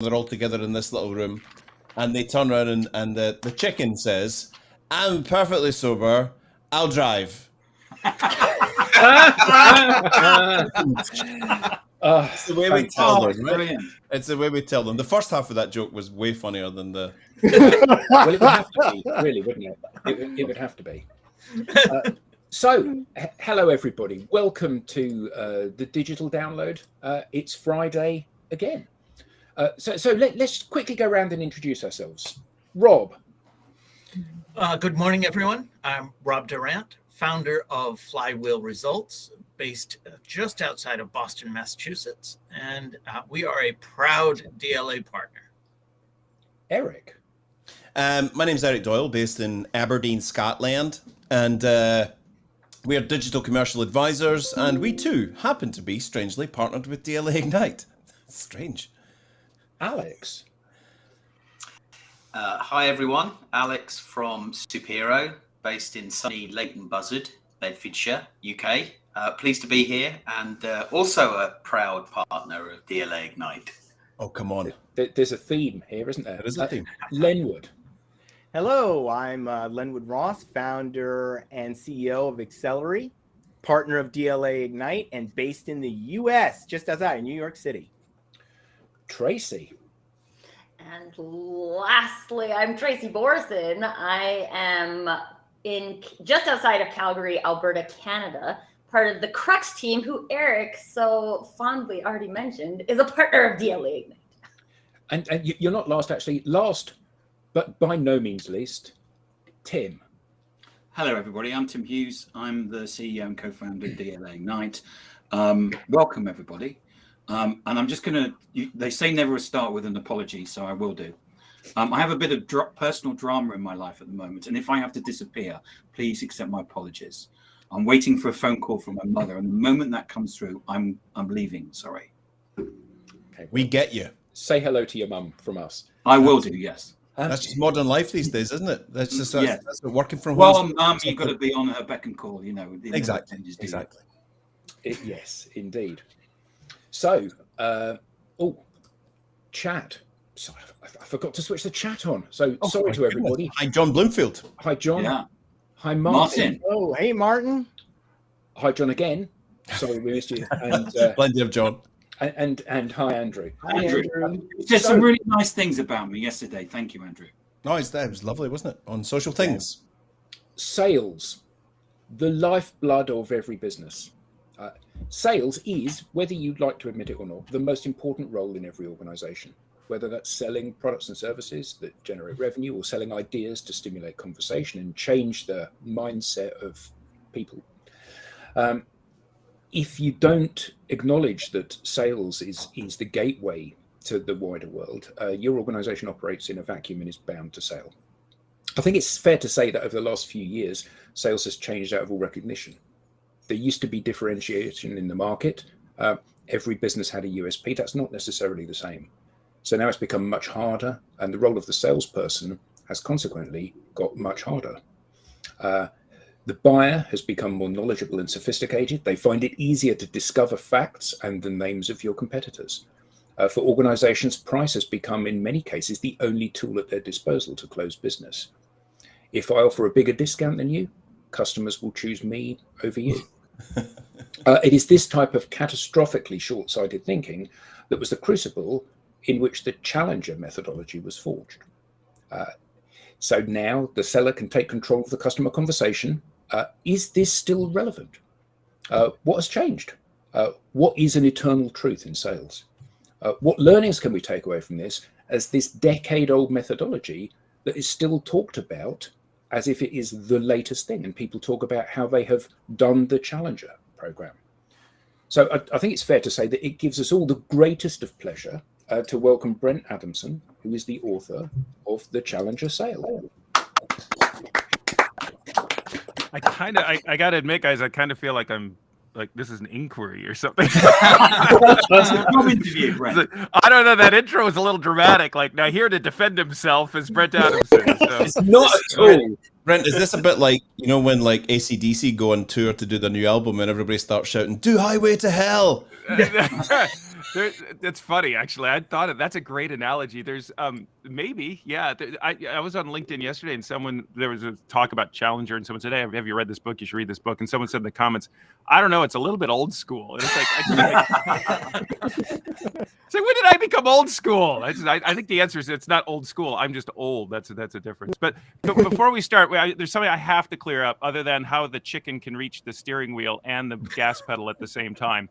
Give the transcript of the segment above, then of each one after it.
they're all together in this little room, and they turn around and the chicken says, "I'm perfectly sober. I'll drive." It's the way we tell them, right? Brilliant. It's the way we tell them. The first half of that joke was way funnier than the. Well, it would have to be, really, wouldn't it? It would have to be. Hello, everybody. Welcome to the digital download. It's Friday again. So let's quickly go around and introduce ourselves. Rob. Good morning, everyone. I'm Rob Durant, founder of Flywheel Results, based just outside of Boston, Massachusetts, and we are a proud DLA partner. Eric. My name's Eric Doyle, based in Aberdeen, Scotland, and we are digital commercial advisors, and we too happen to be strangely partnered with DLA Ignite. Strange. Alex. Hi everyone, Alex from Superhero, based in sunny Leighton Buzzard, Bedfordshire, UK. Pleased to be here, and also a proud partner of DLA Ignite. Oh, come on. There's a theme here, isn't there? There is a theme. Lenwood. Hello, I'm Lenwood Ross, founder and CEO of Accelerate, partner of DLA Ignite, and based in the U.S., just outside of New York City. Tracy. And lastly, I'm Tracy Borson. I am in just outside of Calgary, Alberta, Canada, part of the Crux team, who Eric so fondly already mentioned is a partner of DLA Ignite. And you're not last, actually. Last, but by no means least, Tim. Hello, everybody. I'm Tim Hughes. I'm the CEO and co-founder of DLA Ignite. Welcome, everybody. And I'm just going to, they say never start with an apology, so I will do. I have a bit of personal drama in my life at the moment, and if I have to disappear, please accept my apologies. I'm waiting for a phone call from my mother, and the moment that comes through, I'm leaving. Sorry. Okay, We get you. say hello to your mum from us. I will do, yes. That's just modern life these days, isn't it? That's just Yeah. that's what working from home. Well, Mum, you've got to be on her beck and call, you know. Exactly. Exactly. Yes, indeed. So, chat. So I forgot to switch the chat on. So sorry to everybody. Hi, John Bloomfield. Hi, John. Yeah. Hi, Martin. Oh, hey, Martin. Hi, John again. Sorry, we missed you. And Plenty of John. and hi, Andrew. Andrew. There's some really nice things about me yesterday. Thank you, Andrew. No, it was lovely, wasn't it? On social things. Sales, the lifeblood of every business. Sales is, whether you'd like to admit it or not, the most important role in every organization, whether that's selling products and services that generate revenue or selling ideas to stimulate conversation and change the mindset of people. If you don't acknowledge that sales is the gateway to the wider world, your organization operates in a vacuum and is bound to fail. I think it's fair to say that over the last few years, sales has changed out of all recognition. There used to be differentiation in the market. Every business had a USP. That's not necessarily the same. So now it's become much harder, and the role of the salesperson has consequently got much harder. The buyer has become more knowledgeable and sophisticated. They find it easier to discover facts and the names of your competitors. For organizations, price has become, in many cases, the only tool at their disposal to close business. If I offer a bigger discount than you, customers will choose me over you. It is this type of catastrophically short-sighted thinking that was the crucible in which the challenger methodology was forged. So now the seller can take control of the customer conversation. Is this still relevant? What has changed? What is an eternal truth in sales? What learnings can we take away from this as this decade-old methodology that is still talked about as if it is the latest thing, and people talk about how they have done the Challenger program. So I think it's fair to say that it gives us all the greatest of pleasure to welcome Brent Adamson, who is the author of The Challenger Sale. I gotta admit, guys, I kind of feel like I'm like this is an inquiry or something. That's a job interview, Brent. I don't know. That intro was a little dramatic. Like, now here to defend himself is Brent Adamson. So. It's not at all. Brent, is this a bit like, you know, when like AC/DC go on tour to do their new album and everybody starts shouting, "Do Highway to Hell"? That's funny, actually. I thought that's a great analogy. There's maybe, yeah. I was on LinkedIn yesterday, and there was a talk about Challenger, and someone said, "Hey, have you read this book? You should read this book." And someone said in the comments, "I don't know, it's a little bit old school." And it's like, when did I become old school? I think the answer is it's not old school. I'm just old. That's a difference. But before we start, there's something I have to clear up, other than how the chicken can reach the steering wheel and the gas pedal at the same time.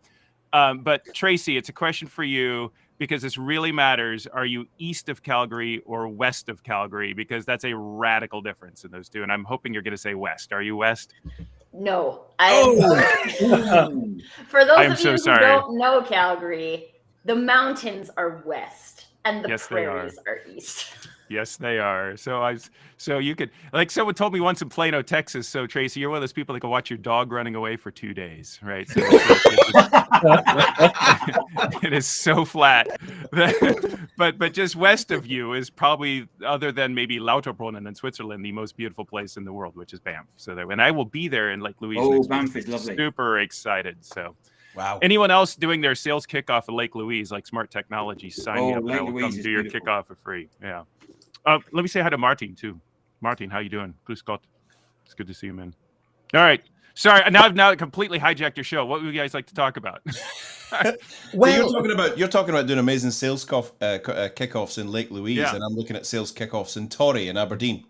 But Tracy, it's a question for you because this really matters. Are you east of Calgary or west of Calgary? Because that's a radical difference in those two. And I'm hoping you're going to say west. Are you west? No. For those I'm of so you sorry. who don't know Calgary, the mountains are west and the Yes, they are. prairies are east. Yes, they are. So you could, like someone told me once in Plano, Texas. So Tracy, you're one of those people that can watch your dog running away for 2 days, right? So it is so flat. But just west of you is probably, other than maybe Lauterbrunnen in Switzerland, the most beautiful place in the world, which is Banff. And I will be there in Lake Louise. Oh, next Banff week. is lovely. Super excited. So. Wow. Anyone else doing their sales kickoff at Lake Louise, like Smart Technology, sign me up and Lake I will Louise come is do your beautiful. kickoff for free. Yeah. Let me say hi to Martin too. Martin, how you doing? Grüß Gott. It's good to see you, man. All right. Sorry, I've now completely hijacked your show. What would you guys like to talk about? Well, you're talking about doing amazing sales kickoffs in Lake Louise, Yeah. and I'm looking at sales kickoffs in Torrey in Aberdeen.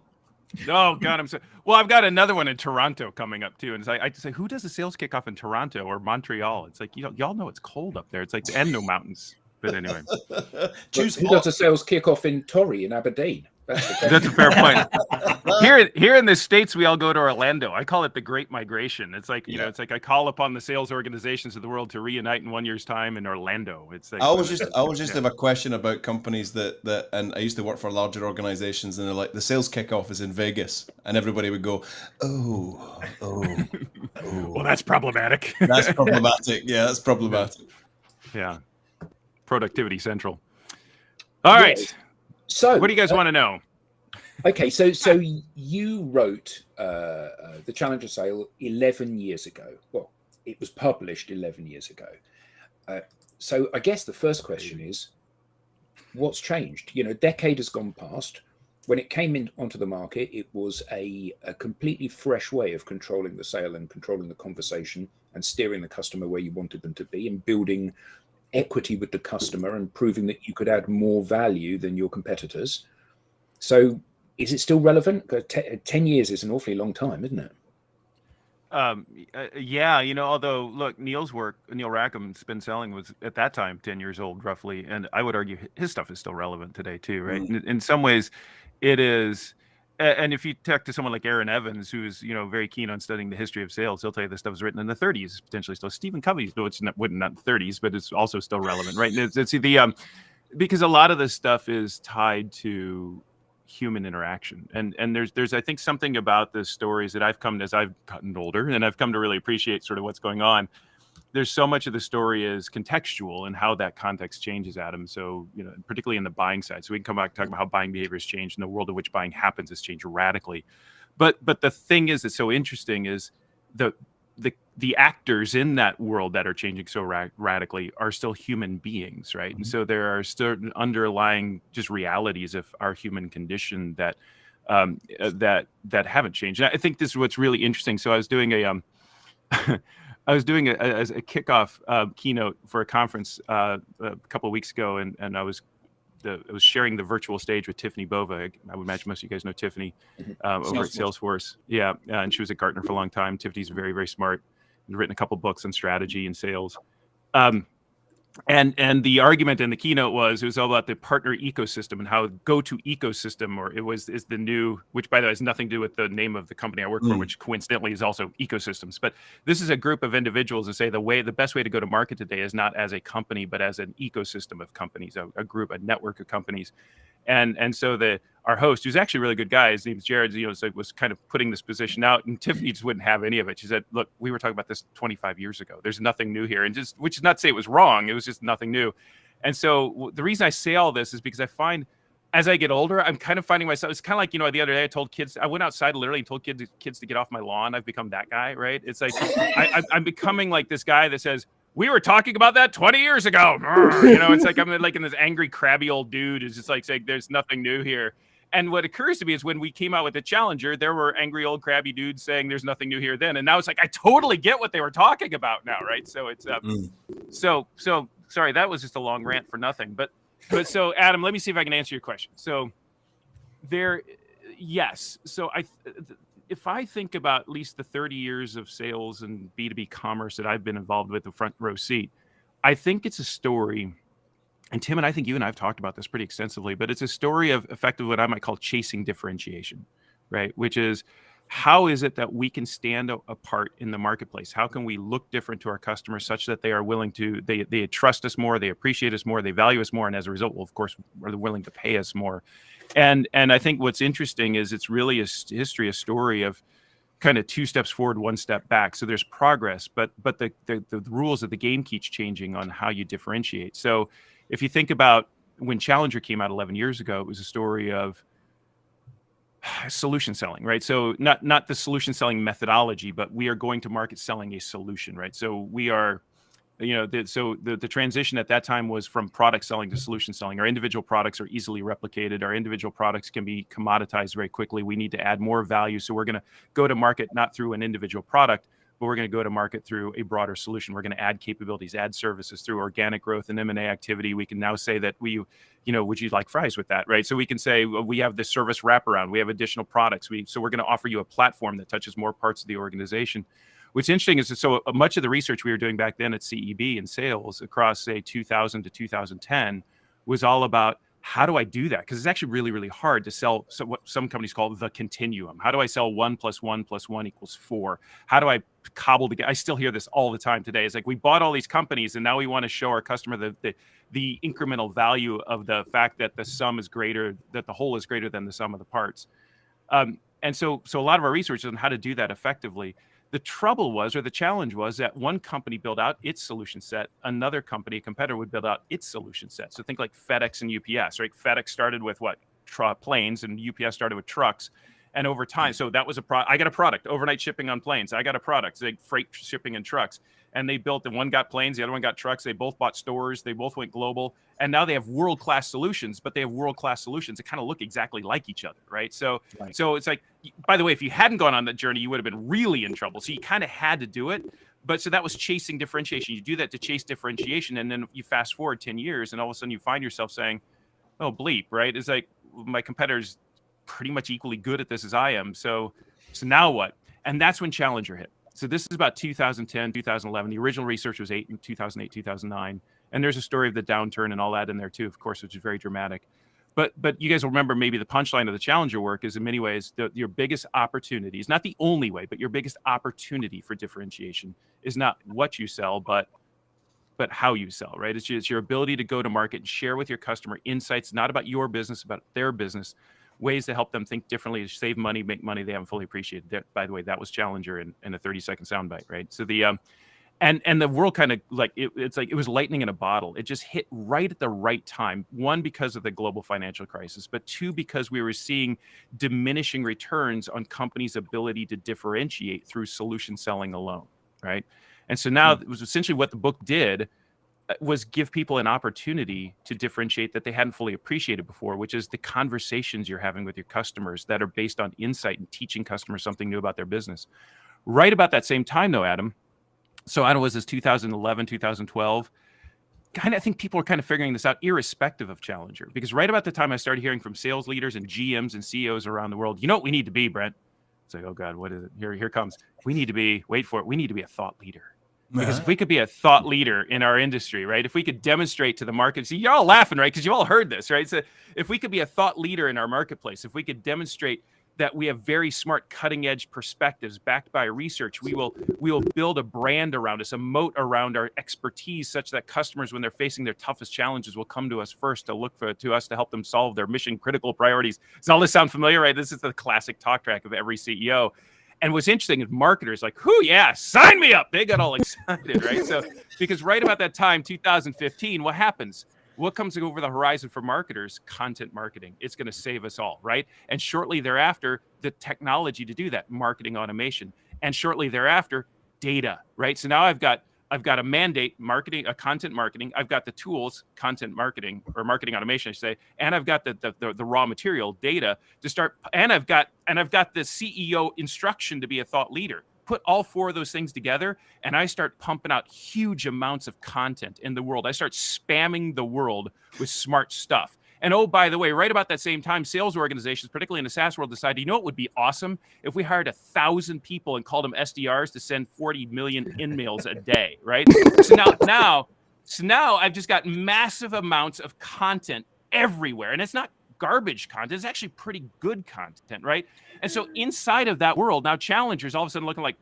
Oh God, I've got another one in Toronto coming up too, and it's like I just say, who does a sales kickoff in Toronto or Montreal? It's like y'all know it's cold up there. It's like and no mountains. But anyway, Who does a sales kickoff in Torrey in Aberdeen? That's a fair point. Here in the States, we all go to Orlando. I call it the Great Migration. It's like, it's like I call upon the sales organizations of the world to reunite in 1 year's time in Orlando. It's like, I always just have a question about companies that, and I used to work for larger organizations, and they're like, the sales kickoff is in Vegas, and everybody would go, oh. Well, that's problematic. That's problematic. Yeah, that's problematic. Yeah. Productivity Central. All right. So what do you guys want to know? Okay, so you wrote the Challenger Sale 11 years ago. Well, it was published 11 years ago. So I guess the first question is, what's changed? A decade has gone past. When it came onto the market, it was a completely fresh way of controlling the sale and controlling the conversation and steering the customer where you wanted them to be and building equity with the customer and proving that you could add more value than your competitors. So is it still relevant? 10 years is an awfully long time, isn't it? Yeah, although look, Neil Rackham's been selling was at that time 10 years old roughly, and I would argue his stuff is still relevant today too, right? In some ways it is. And if you talk to someone like Aaron Evans, who's very keen on studying the history of sales, he'll tell you this stuff was written in the 30s, potentially still. Stephen Covey's, though it's not the 30s, but it's also still relevant, right? And it's the because a lot of this stuff is tied to human interaction, and there's I think something about the stories that I've come as I've gotten older, and I've come to really appreciate sort of what's going on. There's so much of the story is contextual and how that context changes, Adam. So, particularly in the buying side. So we can come back and talk about how buying behavior has changed and the world in which buying happens has changed radically. But the thing is that's so interesting is the actors in that world that are changing so radically are still human beings, right? And so there are certain underlying just realities of our human condition that haven't changed. And I think this is what's really interesting. So I was doing a kickoff keynote for a conference a couple of weeks ago, and I was sharing the virtual stage with Tiffany Bova. I would imagine most of you guys know Tiffany over at Salesforce. Yeah, and she was at Gartner for a long time. Tiffany's very, very smart and written a couple books on strategy and sales. And the argument in the keynote it was all about the partner ecosystem and how go-to ecosystem, is the new, which by the way has nothing to do with the name of the company I work for, which coincidentally is also ecosystems. But this is a group of individuals that say the best way to go to market today is not as a company, but as an ecosystem of companies, a group, a network of companies. And so our host, who's actually a really good guy, his name's Jared, was kind of putting this position out, and Tiffany just wouldn't have any of it. She said, look, we were talking about this 25 years ago. There's nothing new here. Which is not to say it was wrong. It was just nothing new. And so the reason I say all this is because I find as I get older, I'm kind of finding myself, it's kind of like, the other day I told kids, I went outside literally and told kids to get off my lawn. I've become that guy, right? It's like, I'm becoming like this guy that says, we were talking about that 20 years ago. You know, it's like I'm like in this angry, crabby old dude who's just like saying there's nothing new here. And what occurs to me is when we came out with the Challenger, there were angry old crabby dudes saying there's nothing new here then. And now it's like I totally get what they were talking about now, right? So it's so sorry, that was just a long rant for nothing. But so Adam, let me see if I can answer your question. So yes. So if I think about at least the 30 years of sales and B2B commerce that I've been involved with, the front row seat, I think it's a story. And Tim, and I think you and I have talked about this pretty extensively, but it's a story of effectively what I might call chasing differentiation, right? Which is, how is it that we can stand apart in the marketplace? How can we look different to our customers such that they are willing to, they trust us more, they appreciate us more, they value us more, and as a result, well, of course, are willing to pay us more. And I think what's interesting is it's really a story of kind of 2 steps forward, 1 step back. So there's progress, but the rules of the game keeps changing on how you differentiate. So if you think about when Challenger came out 11 years ago, it was a story of solution selling, right? So not the solution selling methodology, but we are going to market selling a solution, right? So we are, the transition at that time was from product selling to solution selling. Our individual products are easily replicated. Our individual products can be commoditized very quickly. We need to add more value. So we're going to go to market not through an individual product, but we're going to go to market through a broader solution. We're going to add capabilities, add services through organic growth and M&A activity. We can now say that would you like fries with that, right? So we can say, well, we have this service wraparound. We have additional products. So we're going to offer you a platform that touches more parts of the organization. What's interesting is that so much of the research we were doing back then at CEB in sales across, say, 2000 to 2010 was all about, how do I do that? Because it's actually really, really hard to sell what some companies call the continuum. How do I sell 1 + 1 + 1 = 4? How do I cobble together? I still hear this all the time today. It's like, we bought all these companies and now we want to show our customer the incremental value of the fact that the sum is greater, that the whole is greater than the sum of the parts. And so a lot of our research on how to do that effectively. The trouble was, or the challenge was, that one company built out its solution set, another company, a competitor, would build out its solution set. So think like FedEx and UPS, right? FedEx started with planes, and UPS started with trucks. And over time, so that was I got a product, overnight shipping on planes. I got a product, like freight shipping and trucks. And they built, and one got planes, the other one got trucks. They both bought stores. They both went global. And now they have world-class solutions, but they have world-class solutions that kind of look exactly like each other, right? So it's like, by the way, if you hadn't gone on that journey, you would have been really in trouble. So you kind of had to do it. But so that was chasing differentiation. You do that to chase differentiation. And then you fast forward 10 years, and all of a sudden you find yourself saying, oh, bleep, right? It's like, my competitor's pretty much equally good at this as I am. So now what? And that's when Challenger hit. So this is about 2010, 2011. The original research was 2008, 2009. And there's a story of the downturn and all that in there too, of course, which is very dramatic. But you guys will remember, maybe the punchline of the Challenger work is, in many ways, your biggest opportunity is not the only way, but your biggest opportunity for differentiation is not what you sell, but how you sell, right? It's your ability to go to market and share with your customer insights, not about your business, about their business, ways to help them think differently, to save money, make money they haven't fully appreciated. That, by the way, that was Challenger in a 30-second soundbite, right? So and the world kind of like, it's like it was lightning in a bottle. It just hit right at the right time. One, because of the global financial crisis, but two, because we were seeing diminishing returns on companies' ability to differentiate through solution selling alone, right? And so now it was essentially what the book did was give people an opportunity to differentiate that they hadn't fully appreciated before, which is the conversations you're having with your customers that are based on insight and teaching customers something new about their business. Right about that same time, though, Adam. So I don't know, was this 2011, 2012? I think people are kind of figuring this out irrespective of Challenger, because right about the time I started hearing from sales leaders and GMs and CEOs around the world, you know what we need to be, Brent? It's like, oh God, what is it? Here comes. We need to be, wait for it, we need to be a thought leader. Because if we could be a thought leader in our industry, right? If we could demonstrate to the market, see, you're all laughing, right? Because you all heard this, right? So if we could be a thought leader in our marketplace, if we could demonstrate that we have very smart, cutting edge perspectives backed by research, we will build a brand around us, a moat around our expertise, such that customers, when they're facing their toughest challenges, will come to us first to look to us to help them solve their mission critical priorities. Does all this sound familiar, right? This is the classic talk track of every CEO. And what's interesting is marketers like, whoo, yeah, sign me up. They got all excited, right? So, because right about that time, 2015, what happens? What comes over the horizon for marketers? Content marketing. It's going to save us all, right? And shortly thereafter, the technology to do that, marketing automation. And shortly thereafter, data, right? So now I've got I've got a mandate, marketing, a content marketing. I've got the tools, content marketing or marketing automation, I should say, and I've got the raw material data to start. And I've got the CEO instruction to be a thought leader. Put all four of those things together, and I start pumping out huge amounts of content in the world. I start spamming the world with smart stuff. And oh, by the way, right about that same time, sales organizations, particularly in the SaaS world, decided, you know, it would be awesome if we hired 1,000 people and called them SDRs to send 40 million in-mails a day, right? So now I've just got massive amounts of content everywhere, and it's not garbage content. It's actually pretty good content, right? And so inside of that world, now challengers all of a sudden looking like,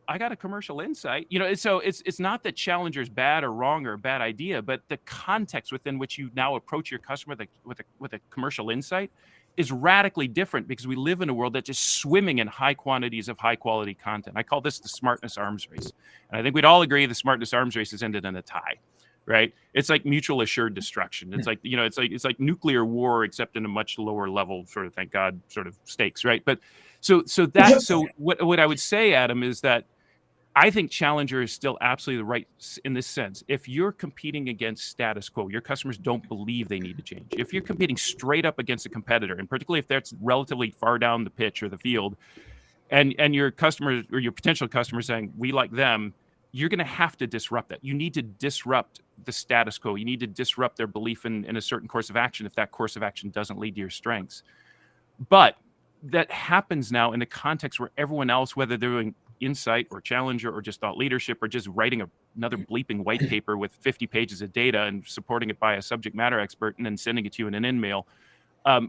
I got a commercial insight, you know. So it's not that challenger's bad or wrong or a bad idea, but the context within which you now approach your customer with a commercial insight is radically different, because we live in a world that's just swimming in high quantities of high quality content. I call this the smartness arms race, and I think we'd all agree the smartness arms race has ended in a tie. Right? It's like mutual assured destruction. It's like, you know, it's like nuclear war, except in a much lower level, sort of, thank God, sort of stakes, right? But so what I would say, Adam, is that I think Challenger is still absolutely the right in this sense. If you're competing against status quo, your customers don't believe they need to change. If you're competing straight up against a competitor, and particularly if that's relatively far down the pitch or the field, and your customers or your potential customers saying, we like them, you're going to have to disrupt that. You need to disrupt the status quo. You need to disrupt their belief in a certain course of action if that course of action doesn't lead to your strengths. But that happens now in a context where everyone else, whether they're doing insight or challenger or just thought leadership or just writing another bleeping white paper with 50 pages of data and supporting it by a subject matter expert and then sending it to you in an in-mail,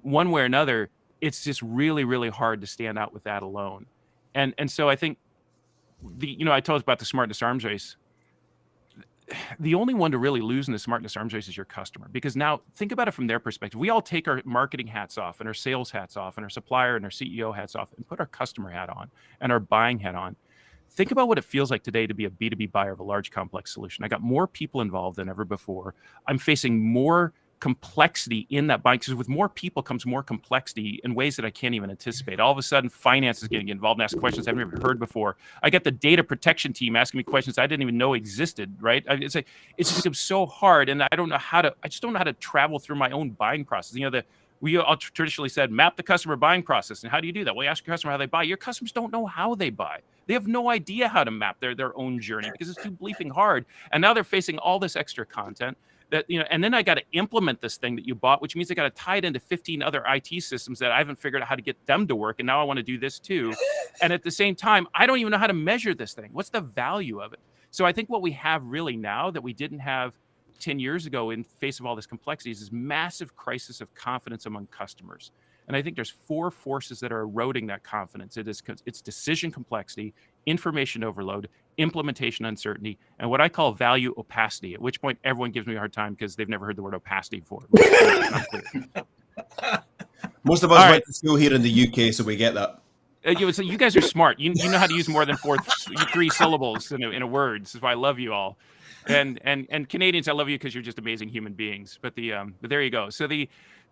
one way or another, it's just really, really hard to stand out with that alone. And so I think I told you about the smartness arms race. The only one to really lose in the smartness arms race is your customer, because now think about it from their perspective. We all take our marketing hats off and our sales hats off and our supplier and our CEO hats off and put our customer hat on and our buying hat on. Think about what it feels like today to be a B2B buyer of a large complex solution. I got more people involved than ever before. I'm facing more complexity in that buying, because with more people comes more complexity in ways that I can't even anticipate. All of a sudden, finance is getting involved and asking questions I've never heard before. I get the data protection team asking me questions I didn't even know existed. Right? It's just so hard, and I just don't know how to travel through my own buying process. We all traditionally said, map the customer buying process. And how do you do that? Well, you ask your customer how they buy. Your customers don't know how they buy. They have no idea how to map their own journey, because it's too bleeping hard. And now they're facing all this extra content that, and then I got to implement this thing that you bought, which means I got to tie it into 15 other IT systems that I haven't figured out how to get them to work. And now I want to do this too. And at the same time, I don't even know how to measure this thing. What's the value of it? So I think what we have really now that we didn't have 10 years ago in face of all this complexity is this massive crisis of confidence among customers. And I think there's four forces that are eroding that confidence. It's decision complexity, information overload, implementation uncertainty, and what I call value opacity, at which point everyone gives me a hard time because they've never heard the word opacity before. Most of us went to school here in the UK, so we get that. So you guys are smart. You know how to use more than three syllables in a word. This is why I love you all. And Canadians, I love you because you're just amazing human beings. But there you go. So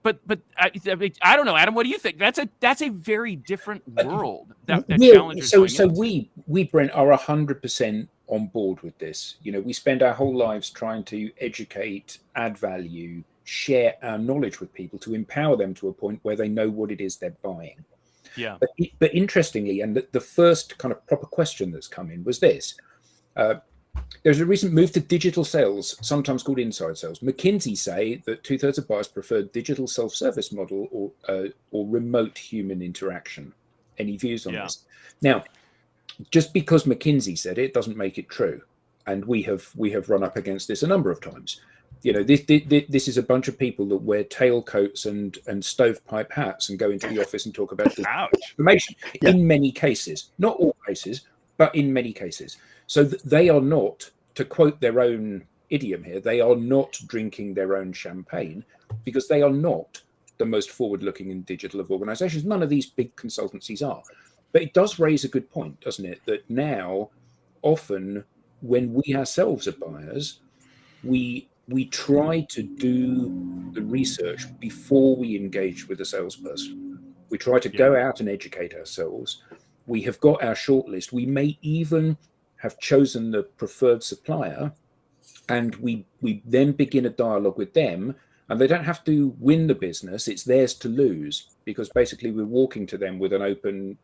But I don't know, Adam. What do you think? That's a very different world. That challenges. So we Brent are 100% on board with this. We spend our whole lives trying to educate, add value, share our knowledge with people to empower them to a point where they know what it is they're buying. Yeah. But interestingly, and the first kind of proper question that's come in was this. There's a recent move to digital sales, sometimes called inside sales. McKinsey say that 2/3 of buyers prefer digital self-service model or remote human interaction. Any views on this? Now, just because McKinsey said it doesn't make it true, and we have run up against this a number of times. This is a bunch of people that wear tailcoats and stovepipe hats and go into the office and talk about information. In many cases, not all cases, but in many cases. So they are not, to quote their own idiom here, they are not drinking their own champagne, because they are not the most forward-looking and digital of organizations. None of these big consultancies are. But it does raise a good point, doesn't it? That now, often, when we ourselves are buyers, we try to do the research before we engage with a salesperson. We try to go out and educate ourselves. We have got our shortlist. We may even have chosen the preferred supplier, and we then begin a dialogue with them, and they don't have to win the business, it's theirs to lose, because basically we're walking to them with an open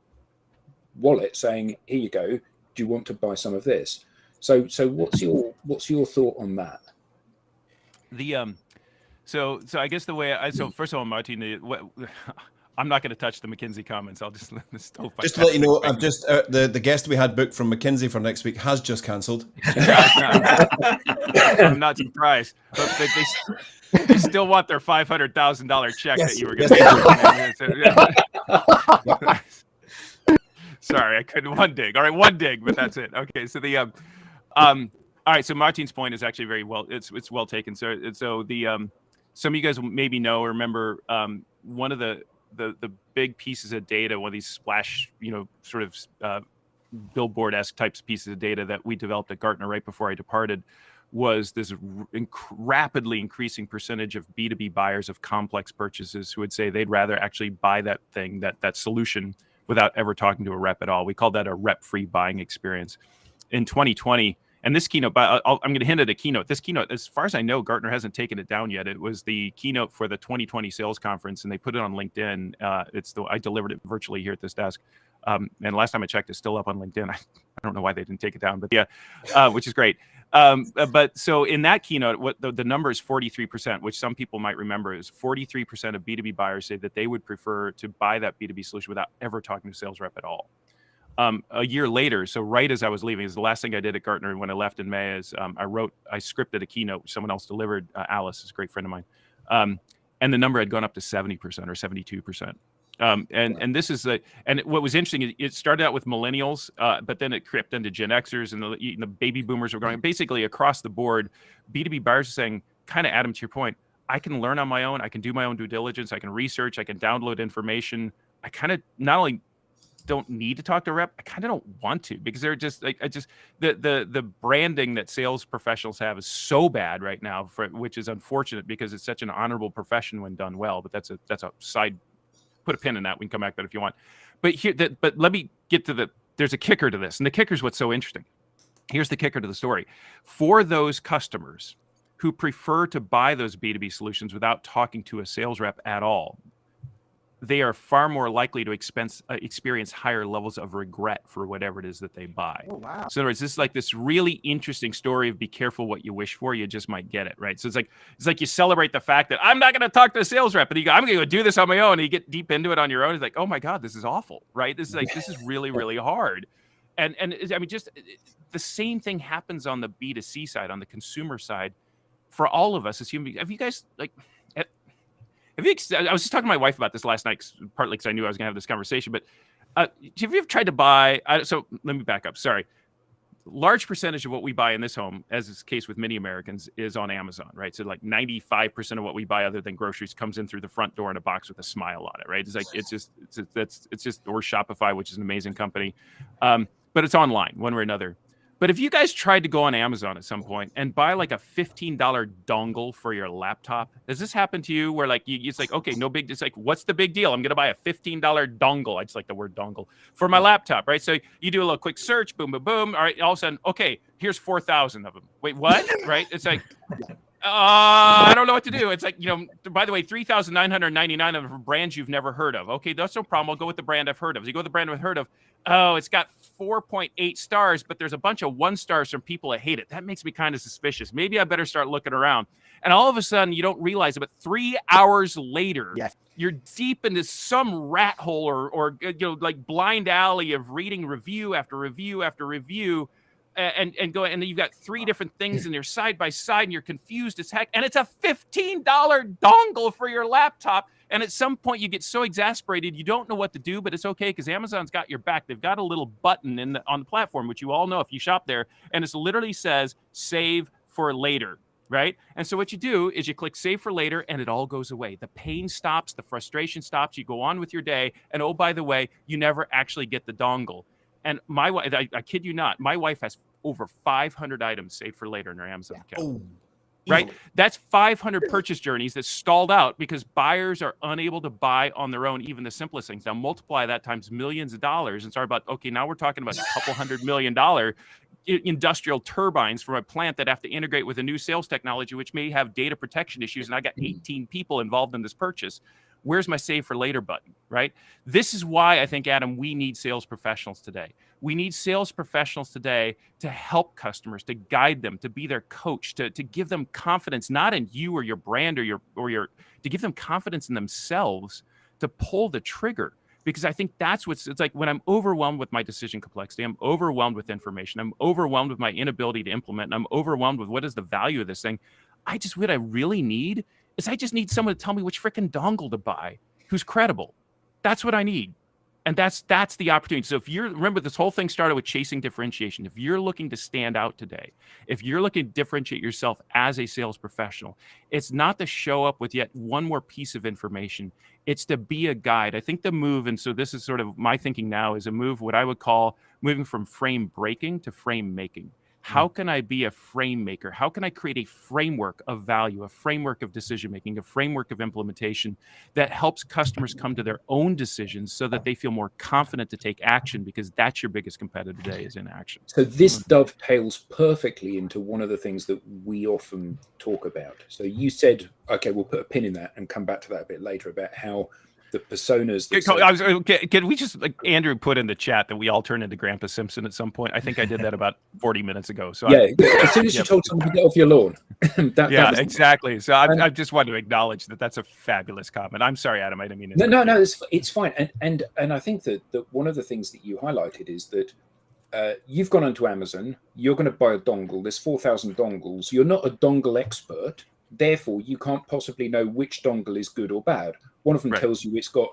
wallet saying, here you go, do you want to buy some of this? So what's your thought on that? So I guess the way so first of all, Martin, I'm not going to touch the McKinsey comments. I'll just just to let you know, I've just the guest we had booked from McKinsey for next week has just cancelled. I'm not surprised, but they still want their $500,000 check that you were going to. Sorry, I couldn't. One dig. All right, one dig, but that's it. Okay, so all right. So Martin's point is actually very well. It's well taken. So some of you guys maybe know or remember one of the big pieces of data, one of these splash, sort of billboard-esque types of pieces of data that we developed at Gartner right before I departed, was this rapidly increasing percentage of B2B buyers of complex purchases who would say they'd rather actually buy that thing, that solution, without ever talking to a rep at all. We call that a rep-free buying experience. In 2020, and this keynote, I'm going to hint at a keynote. This keynote, as far as I know, Gartner hasn't taken it down yet. It was the keynote for the 2020 sales conference, and they put it on LinkedIn. I delivered it virtually here at this desk. And last time I checked, it's still up on LinkedIn. I don't know why they didn't take it down, but yeah, which is great. But so in that keynote, what the number is 43%, which some people might remember is 43% of B2B buyers say that they would prefer to buy that B2B solution without ever talking to a sales rep at all. A year later, so right as I was leaving, is the last thing I did at Gartner when I left in May, is I scripted a keynote which someone else delivered. Alice is a great friend of mine. And the number had gone up to 70% or 72%. And this is and what was interesting, it started out with millennials, but then it crept into Gen Xers, and the baby boomers were going. Basically across the board, B2B buyers are saying, kind of, Adam, to your point, I can learn on my own. I can do my own due diligence. I can research. I can download information. I kind of not only don't need to talk to a rep, I kind of don't want to, because they're just the branding that sales professionals have is so bad right now, which is unfortunate because it's such an honorable profession when done well. But that's a side. Put a pin in that. We can come back to that if you want. But let me get to there's a kicker to this, and the kicker is what's so interesting. Here's the kicker to the story. For those customers who prefer to buy those B2B solutions without talking to a sales rep at all, they are far more likely to experience higher levels of regret for whatever it is that they buy. Oh, wow. So in other words, this is like this really interesting story of be careful what you wish for, you just might get it, right? So it's like you celebrate the fact that I'm not going to talk to a sales rep, and you go, I'm going to go do this on my own, and you get deep into it on your own. It's like, oh my God, this is awful, right? This is really, really hard. And I mean, just the same thing happens on the B2C side, on the consumer side, for all of us as human beings. Have you guys I was just talking to my wife about this last night, partly because I knew I was going to have this conversation. But have you ever tried to buy? So let me back up. Sorry. Large percentage of what we buy in this home, as is the case with many Americans, is on Amazon, right? So like 95% of what we buy, other than groceries, comes in through the front door in a box with a smile on it, right? It's like it's just or Shopify, which is an amazing company, but it's online one way or another. But if you guys tried to go on Amazon at some point and buy like a $15 dongle for your laptop, does this happen to you where like it's like, okay, no big, it's like, what's the big deal? I'm going to buy a $15 dongle. I just like the word dongle for my laptop, right? So you do a little quick search, boom, boom, boom. All right. All of a sudden, okay, here's 4,000 of them. Wait, what? Right? It's like, I don't know what to do. It's like, by the way, 3,999 of them are brands you've never heard of. Okay, that's no problem. I'll go with the brand I've heard of. So you go with the brand I've heard of. Oh, it's got 4.8 stars, but there's a bunch of 1 stars from people that hate it. That makes me kind of suspicious. Maybe I better start looking around. And all of a sudden, you don't realize it, but 3 hours later, yes, you're deep into some rat hole or like blind alley of reading review after review after review. And you've got 3 different things and they're side by side and you're confused as heck. And it's a $15 dongle for your laptop. And at some point you get so exasperated, you don't know what to do, but it's okay because Amazon's got your back. They've got a little button on the platform, which you all know if you shop there. And it literally says save for later, right? And so what you do is you click save for later and it all goes away. The pain stops, the frustration stops, you go on with your day. And oh, by the way, you never actually get the dongle. And my wife, I kid you not, my wife has over 500 items saved for later in her Amazon account. Right? Easily. That's 500 purchase journeys that stalled out because buyers are unable to buy on their own, even the simplest things. Now multiply that times millions of dollars and start about, okay, now we're talking about a couple $100 million industrial turbines from a plant that have to integrate with a new sales technology, which may have data protection issues. And I got 18 people involved in this purchase. Where's my save for later button, right? This is why I think, Adam, we need sales professionals today. We need sales professionals today to help customers, to guide them, to be their coach, to give them confidence, not in you or your brand or your, to give them confidence in themselves to pull the trigger. Because I think that's it's like when I'm overwhelmed with my decision complexity, I'm overwhelmed with information, I'm overwhelmed with my inability to implement, and I'm overwhelmed with what is the value of this thing. What I really need is I just need someone to tell me which freaking dongle to buy who's credible. That's what I need. And that's the opportunity. So if remember, this whole thing started with chasing differentiation. If you're looking to stand out today, if you're looking to differentiate yourself as a sales professional, it's not to show up with yet one more piece of information. It's to be a guide. I think the move, and so this is sort of my thinking now, is a move, what I would call moving from frame breaking to frame making. How can I be a frame maker? How can I create a framework of value, a framework of decision making, a framework of implementation that helps customers come to their own decisions so that they feel more confident to take action, because that's your biggest competitor today is inaction. So this dovetails perfectly into one of the things that we often talk about. So you said, okay, we'll put a pin in that and come back to that a bit later about how the personas. Can we just, like Andrew put in the chat that we all turn into Grandpa Simpson at some point? I think I did that about 40 minutes ago. So yeah, as soon as you told someone to get off your lawn. that was exactly. So I just wanted to acknowledge that that's a fabulous comment. I'm sorry, Adam. I didn't mean to. No, it's fine. And I think that one of the things that you highlighted is that you've gone onto Amazon. You're going to buy a dongle. There's 4,000 dongles. You're not a dongle expert. Therefore, you can't possibly know which dongle is good or bad. One of them tells you it's got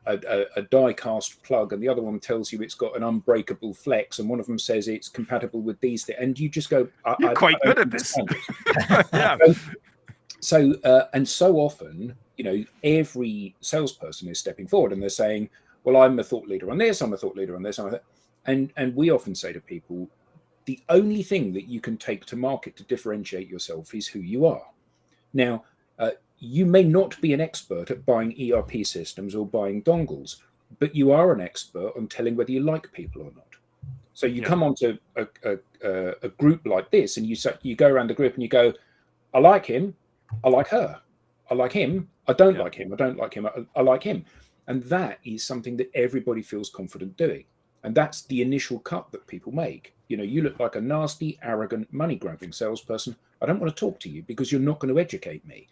a die-cast plug, and the other one tells you it's got an unbreakable flex, and one of them says it's compatible with these things. And you just go, You're quite good at this. Yeah. So often, every salesperson is stepping forward and they're saying, well, I'm a thought leader on this, I'm a thought leader on this, and we often say to people, the only thing that you can take to market to differentiate yourself is who you are. Now, you may not be an expert at buying ERP systems or buying dongles, but you are an expert on telling whether you like people or not. So you come onto a group like this, and you go around the group and you go, I like him, I like her, I like him, I don't like him, I don't like him, I like him. And that is something that everybody feels confident doing. And that's the initial cut that people make. You look like a nasty, arrogant, money-grabbing salesperson. I don't want to talk to you because you're not going to educate me.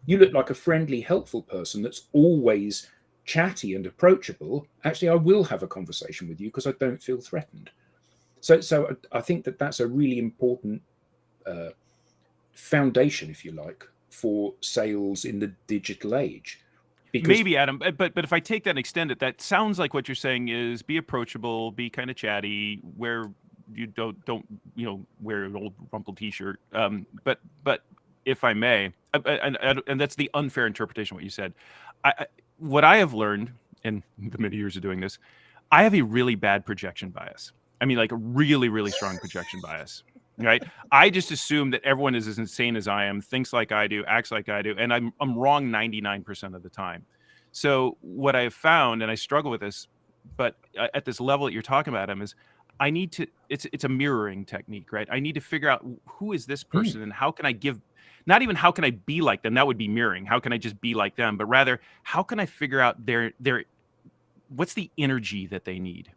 You look like a friendly, helpful person that's always chatty and approachable. Actually, I will have a conversation with you because I don't feel threatened. So I think that that's a really important foundation, if you like, for sales in the digital age. Maybe, Adam, but if I take that and extend it, that sounds like what you're saying is be approachable, be kind of chatty, where you don't wear an old rumpled T-shirt. But if I may, and that's the unfair interpretation of what you said. What I have learned in the many years of doing this, I have a really bad projection bias. I mean, like a really, really strong projection bias. Right? I just assume that everyone is as insane as I am, thinks like I do, acts like I do, and I'm wrong 99% of the time. So what I've found, and I struggle with this, but at this level that you're talking about, Em, is I need to. It's a mirroring technique, right? I need to figure out who is this person and how can I give. Not even how can I be like them? That would be mirroring. How can I just be like them? But rather, how can I figure out their what's the energy that they need,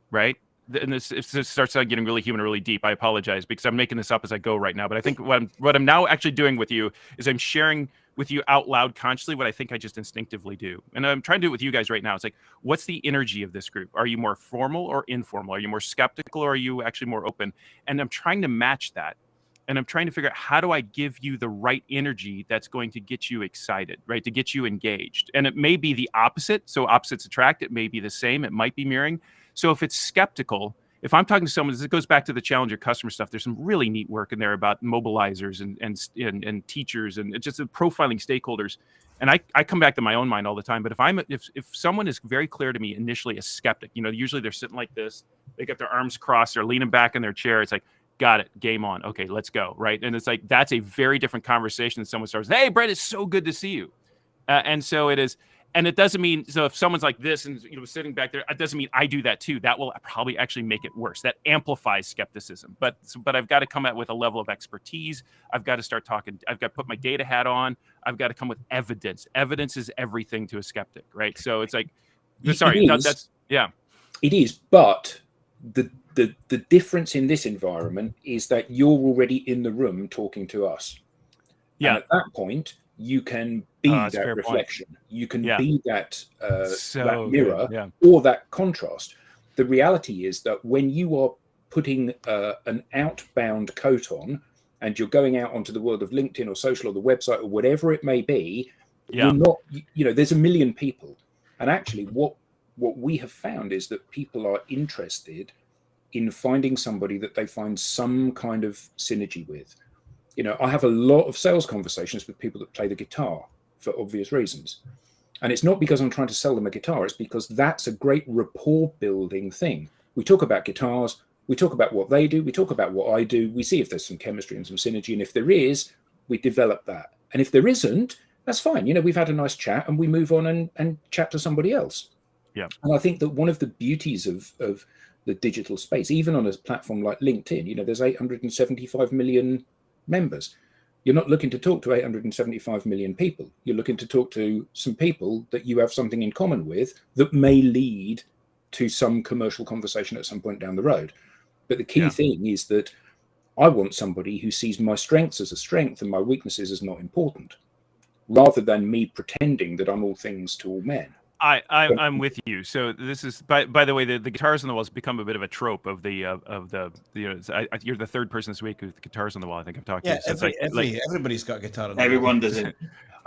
right? And this starts getting really human, really deep. I apologize because I'm making this up as I go right now. But I think what I'm now actually doing with you is I'm sharing with you out loud consciously what I think I just instinctively do. And I'm trying to do it with you guys right now. It's like, what's the energy of this group? Are you more formal or informal? Are you more skeptical or are you actually more open? And I'm trying to match that. And I'm trying to figure out how do I give you the right energy that's going to get you excited, right? To get you engaged. And it may be the opposite. So opposites attract. It may be the same. It might be mirroring. So if it's skeptical, if I'm talking to someone, it goes back to the challenger customer stuff. There's some really neat work in there about mobilizers and teachers and just profiling stakeholders. And I come back to my own mind all the time. But if someone is very clear to me initially a skeptic, usually they're sitting like this, they got their arms crossed, they're leaning back in their chair. It's like, got it, game on. Okay, let's go, right? And it's like that's a very different conversation than someone starts, hey, Brent, it's so good to see you. And so it is. And it doesn't mean, so if someone's like this and sitting back there, it doesn't mean I do that too. That will probably actually make it worse. That amplifies skepticism. But I've got to come out with a level of expertise. I've got to start talking. I've got to put my data hat on. I've got to come with evidence. Evidence is everything to a skeptic, right? So it's like, that's yeah. It is, but the difference in this environment is that you're already in the room talking to us. Yeah. And at that point, you can be that reflection. Point. You can be that that mirror or that contrast. The reality is that when you are putting an outbound coat on and you're going out onto the world of LinkedIn or social or the website or whatever it may be, you're not, there's a million people. And actually what we have found is that people are interested in finding somebody that they find some kind of synergy with. I have a lot of sales conversations with people that play the guitar for obvious reasons. And it's not because I'm trying to sell them a guitar. It's because that's a great rapport building thing. We talk about guitars. We talk about what they do. We talk about what I do. We see if there's some chemistry and some synergy. And if there is, we develop that. And if there isn't, that's fine. We've had a nice chat and we move on and chat to somebody else. Yeah. And I think that one of the beauties of the digital space, even on a platform like LinkedIn, there's 875 million members. You're not looking to talk to 875 million people. You're looking to talk to some people that you have something in common with that may lead to some commercial conversation at some point down the road. But the key thing is that I want somebody who sees my strengths as a strength and my weaknesses as not important, rather than me pretending that I'm all things to all men. I'm with you. So this is, by the way, the guitars on the wall has become a bit of a trope of the you're the third person this week with the guitars on the wall. I think I've talked to. So everybody's got a guitar on the Everyone does it.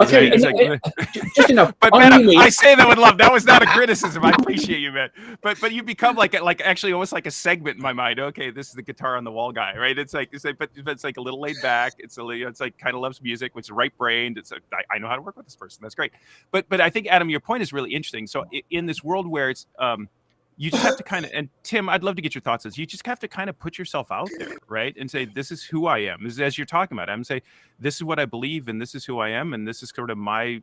Okay, just enough. But man, I say that with love. That was not a criticism. I appreciate you, man. But you become like actually almost like a segment in my mind. Okay, this is the guitar on the wall guy, right? It's like a little laid back. It's like kind of loves music, which is right brained. It's I know how to work with this person. That's great. But I think Adam, your point is really interesting. So in this world where it's you just have to kind of, and Tim, I'd love to get your thoughts on this. You just have to kind of put yourself out there, right? And say, this is who I am. This is, as you're talking about, I'm say, this is what I believe, and this is who I am, and this is sort of my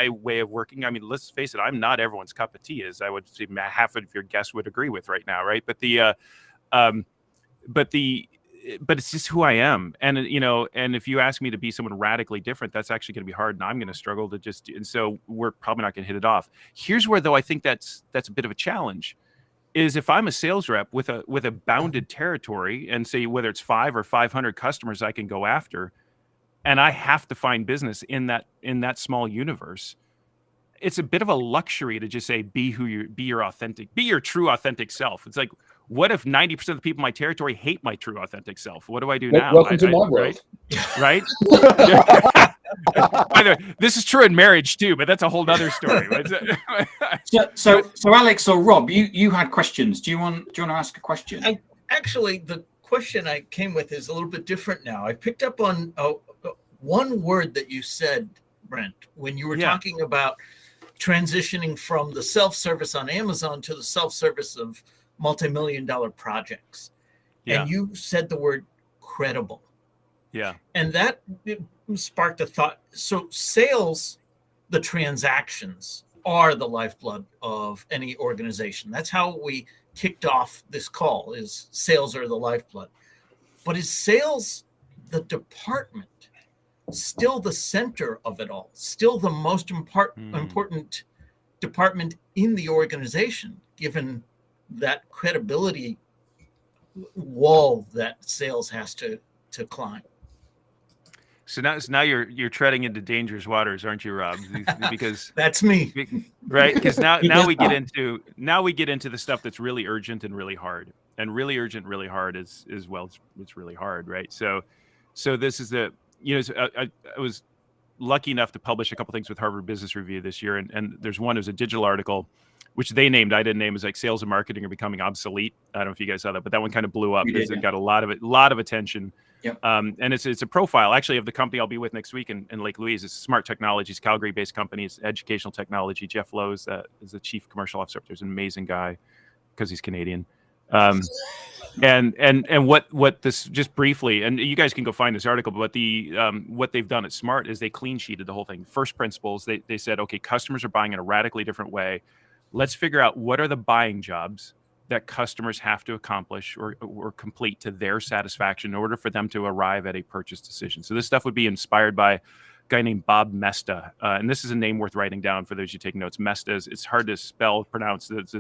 way of working. I mean, let's face it, I'm not everyone's cup of tea, as I would say half of your guests would agree with right now, right? But it's just who I am. And, and if you ask me to be someone radically different, that's actually going to be hard. And I'm going to struggle to and so we're probably not going to hit it off. Here's where, though, I think that's a bit of a challenge is if I'm a sales rep with a bounded territory and say, whether it's 5 or 500 customers I can go after, and I have to find business in that small universe, it's a bit of a luxury to just say, be your true authentic self. It's like, what if 90% of the people in my territory hate my true authentic self? What do I do now? Welcome to my world. Right? By the way, this is true in marriage too, but that's a whole other story. So Alex or Rob, you had questions. Do you want to ask a question? Actually, the question I came with is a little bit different now. I picked up on one word that you said, Brent, when you were talking about transitioning from the self-service on Amazon to the self-service of multi-million-dollar projects. And you said the word credible. Yeah. And that sparked a thought. So sales, the transactions are the lifeblood of any organization. That's how we kicked off this call, is sales are the lifeblood. But is sales the department still the center of it all, still the most important department in the organization, given that credibility wall that sales has to climb? So now you're treading into dangerous waters, aren't you, Rob? Because that's me, right? Because now we get into the stuff that's really urgent and really hard, and really urgent, really hard is well, it's really hard, right? So this is I was lucky enough to publish a couple things with Harvard Business Review this year, and there's one. It was a digital article, which they named, I didn't name, is like sales and marketing are becoming obsolete. I don't know if you guys saw that, but that one kind of blew up because it got a lot of attention. Yep. And it's a profile actually of the company I'll be with next week in Lake Louise. It's Smart Technologies, Calgary-based company. It's educational technology. Jeff Lowe is the chief commercial officer. There's an amazing guy because he's Canadian. And what this, just briefly, and you guys can go find this article, but what they've done at Smart is they clean sheeted the whole thing. First principles, they said, okay, customers are buying in a radically different way. Let's figure out what are the buying jobs that customers have to accomplish or complete to their satisfaction in order for them to arrive at a purchase decision. So this stuff would be inspired by a guy named Bob Mesta, and this is a name worth writing down for those you take notes. Mesta it's hard to spell, pronounce. It's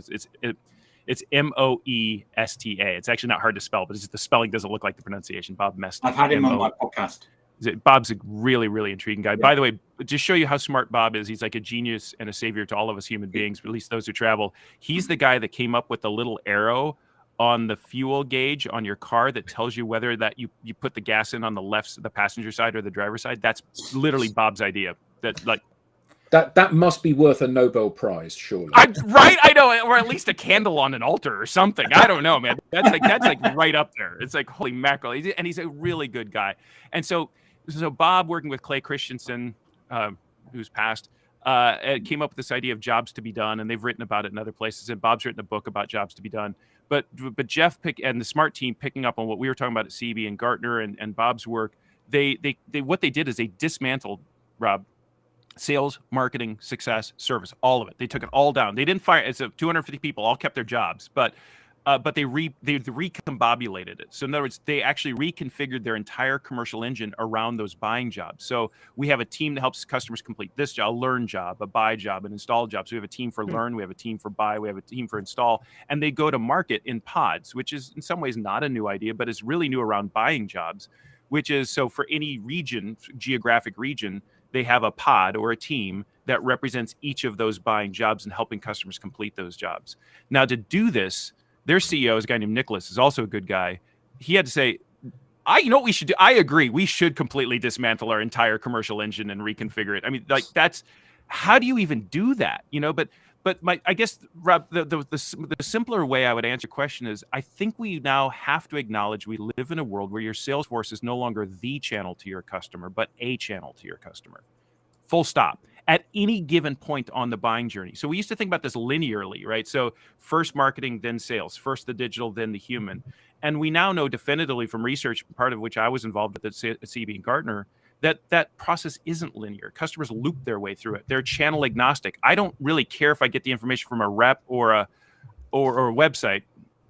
Moesta. It's actually not hard to spell, but it's just the spelling doesn't look like the pronunciation. Bob Mesta. I've had him on my podcast. Bob's a really, really intriguing guy. Yeah. By the way, just show you how smart Bob is. He's like a genius and a savior to all of us human beings, at least those who travel. He's the guy that came up with the little arrow on the fuel gauge on your car that tells you whether that you put the gas in on the left, the passenger side or the driver's side. That's literally Bob's idea. That must be worth a Nobel Prize, surely. Right? I know, or at least a candle on an altar or something. I don't know, man. That's like right up there. It's like, holy mackerel. And he's a really good guy. And so Bob, working with Clay Christensen, who's passed, came up with this idea of jobs to be done, and they've written about it in other places. And Bob's written a book about jobs to be done. But Jeff and the Smart team, picking up on what we were talking about at CB and Gartner and Bob's work, they what they did is they dismantled, Rob, sales, marketing, success, service, all of it. They took it all down. They didn't fire. It's 250 people all kept their jobs, but they recombobulated it. So in other words, they actually reconfigured their entire commercial engine around those buying jobs. So we have a team that helps customers complete this job, a learn job, a buy job, an install job. So we have a team for learn, we have a team for buy, we have a team for install, and they go to market in pods, which is in some ways not a new idea, but it's really new around buying jobs, which is, so for any region, geographic region, they have a pod or a team that represents each of those buying jobs and helping customers complete those jobs. Now, to do this, their CEO is a guy named Nicholas, is also a good guy. He had to say, you know what we should do? I agree. We should completely dismantle our entire commercial engine and reconfigure it. I mean, like, that's, how do you even do that? You know, but I guess, Rob, the simpler way I would answer your question is, I think we now have to acknowledge we live in a world where your sales force is no longer the channel to your customer, but a channel to your customer. Full stop. At any given point on the buying journey. So we used to think about this linearly, right? So first marketing, then sales, first the digital, then the human. And we now know definitively from research, part of which I was involved with at CB and Gartner, that process isn't linear. Customers loop their way through it. They're channel agnostic. I don't really care if I get the information from a rep or a website,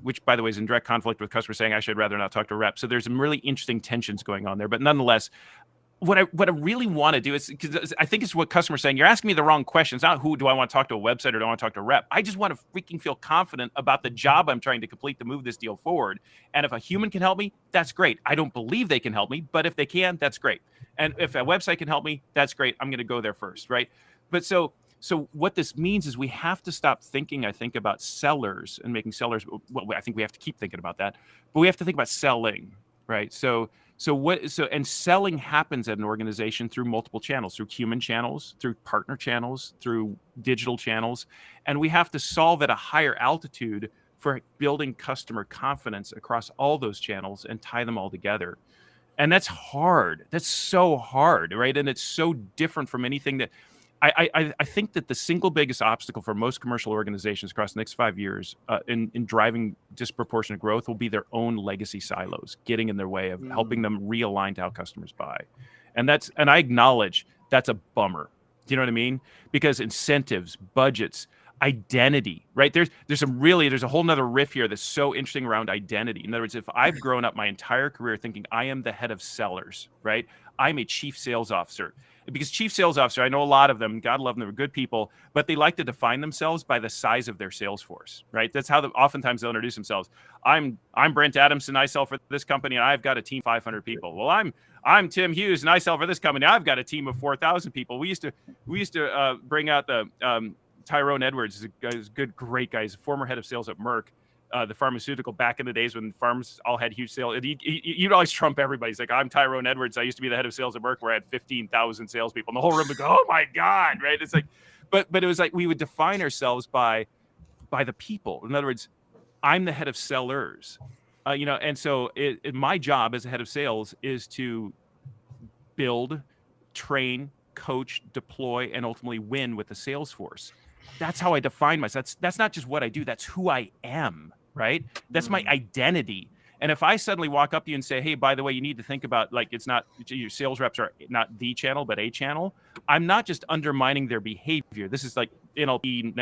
which, by the way, is in direct conflict with customers saying, actually, I'd rather not talk to a rep. So there's some really interesting tensions going on there. But nonetheless, what I really want to do is, because I think it's what customers are saying, you're asking me the wrong questions. Not who do I want to talk to, a website, or do I want to talk to a rep? I just want to freaking feel confident about the job I'm trying to complete to move this deal forward. And if a human can help me, that's great. I don't believe they can help me, but if they can, that's great. And if a website can help me, that's great. I'm going to go there first, right? But so what this means is we have to stop thinking, I think, about sellers and making sellers. Well, I think we have to keep thinking about that, but we have to think about selling, right? So selling happens at an organization through multiple channels, through human channels, through partner channels, through digital channels. And we have to solve at a higher altitude for building customer confidence across all those channels and tie them all together. And that's hard. That's so hard, right? And it's so different from anything that I think that the single biggest obstacle for most commercial organizations across the next 5 years in driving disproportionate growth will be their own legacy silos getting in their way of helping them realign to how customers buy. And I acknowledge that's a bummer. Do you know what I mean? Because incentives, budgets, identity, right? There's a whole nother riff here that's so interesting around identity. In other words, if I've grown up my entire career thinking I am the head of sellers, right? I'm a chief sales officer. Because chief sales officer, I know a lot of them, God love them, they're good people, but they like to define themselves by the size of their sales force, right? That's how oftentimes they'll introduce themselves. I'm Brent Adamson, I sell for this company, and I've got a team of 500 people. Well, I'm Tim Hughes, and I sell for this company. I've got a team of 4,000 people. We used to bring out the Tyrone Edwards, is a good, great guy. He's a former head of sales at Merck, the pharmaceutical, back in the days when farms all had huge sales. You'd always trump everybody. He's like, I'm Tyrone Edwards. I used to be the head of sales at Merck, where I had 15,000 salespeople. And the whole room would go, oh my God, right? It's like, but it was like we would define ourselves by the people. In other words, I'm the head of sellers, and so my job as a head of sales is to build, train, coach, deploy, and ultimately win with the sales force. That's how I define myself. That's not just what I do. That's who I am. right? That's my identity. And if I suddenly walk up to you and say, hey, by the way, you need to think about, like, it's not, your sales reps are not the channel, but a channel. I'm not just undermining their behavior. This is like NLP,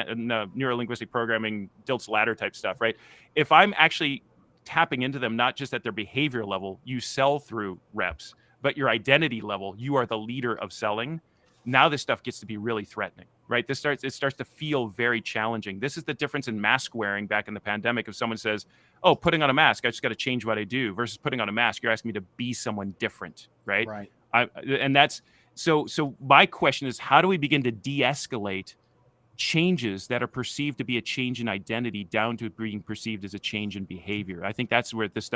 neuro-linguistic programming, Dilt's ladder type stuff, right? If I'm actually tapping into them, not just at their behavior level, you sell through reps, but your identity level, you are the leader of selling. Now this stuff gets to be really threatening, right? It starts to feel very challenging. This is the difference in mask wearing back in the pandemic. If someone says, oh, putting on a mask, I just got to change what I do, versus putting on a mask, you're asking me to be someone different, right? Right. And that's so my question is, how do we begin to de-escalate changes that are perceived to be a change in identity down to being perceived as a change in behavior? I think that's where this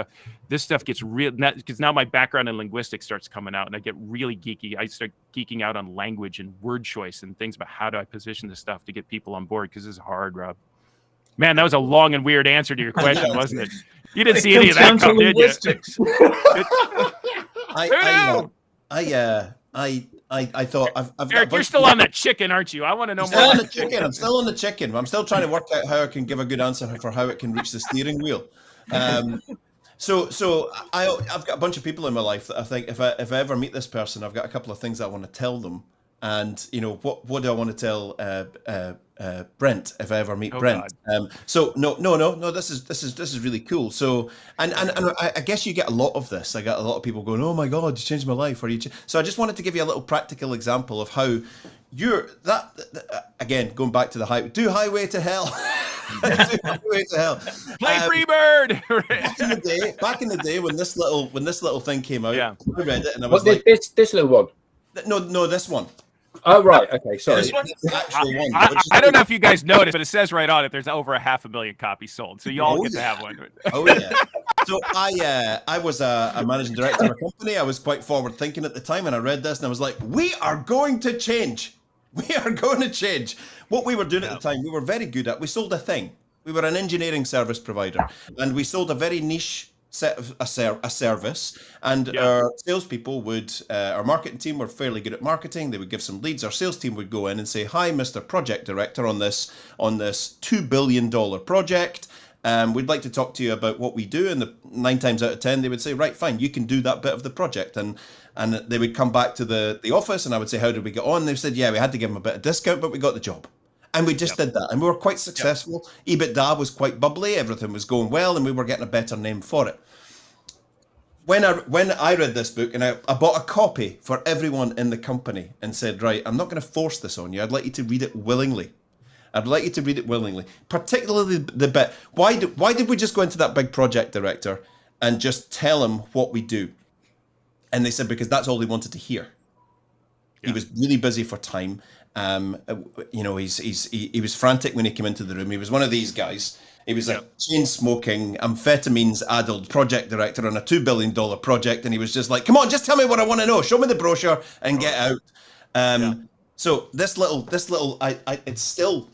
stuff gets real, because now my background in linguistics starts coming out and I get really geeky. I start geeking out on language and word choice and things about how do I position this stuff to get people on board, because this is hard, Rob. Man, that was a long and weird answer to your question, wasn't it? You didn't see any of that come, did you? I thought I've Eric, you're still on that chicken, aren't you? I want to know more. On the chicken. I'm still on the chicken. I'm still trying to work out how I can give a good answer for how it can reach the steering wheel. So I've got a bunch of people in my life that I think if I ever meet this person, I've got a couple of things I want to tell them. And what do I want to tell Brent if I ever meet Brent? So no, this is really cool. So and I guess you get a lot of this. I got a lot of people going, oh my God, you changed my life. So I just wanted to give you a little practical example of how you're that again, going back to the highway to hell. Highway to hell. Play Freebird. Back in the day when this little thing came out, yeah. I read it and I was this little one. No, this one. Oh, right. Okay, sorry. This one? I don't know if you guys noticed, but it says right on it there's over 500,000 copies sold. So you all get to have one. Oh, yeah. So I was a managing director of a company. I was quite forward thinking at the time, and I read this and I was like, we are going to change. We are going to change. What we were doing at the time, we were very good at. We sold a thing. We were an engineering service provider, and we sold a very niche set of a service, and our salespeople our marketing team were fairly good at marketing. They would give some leads. Our sales team would go in and say, hi, Mr. Project Director, on this $2 billion project. We'd like to talk to you about what we do. And 9 times out of 10, they would say, right, fine, you can do that bit of the project. And they would come back to the office, and I would say, how did we get on? They said, yeah, we had to give them a bit of discount, but we got the job. And we just did that. And we were quite successful. EBITDA was quite bubbly. Everything was going well, and we were getting a better name for it. When I read this book, and I bought a copy for everyone in the company and said, right, I'm not going to force this on you. I'd like you to read it willingly. Particularly the bit, why did we just go into that big project director and just tell him what we do? And they said, because that's all they wanted to hear. Yeah. He was really busy for time. He was frantic when he came into the room. He was one of these guys. He was a chain-smoking, amphetamines-addled project director on a $2 billion project, and he was just like, come on, just tell me what I want to know. Show me the brochure and get out. So this little, it's still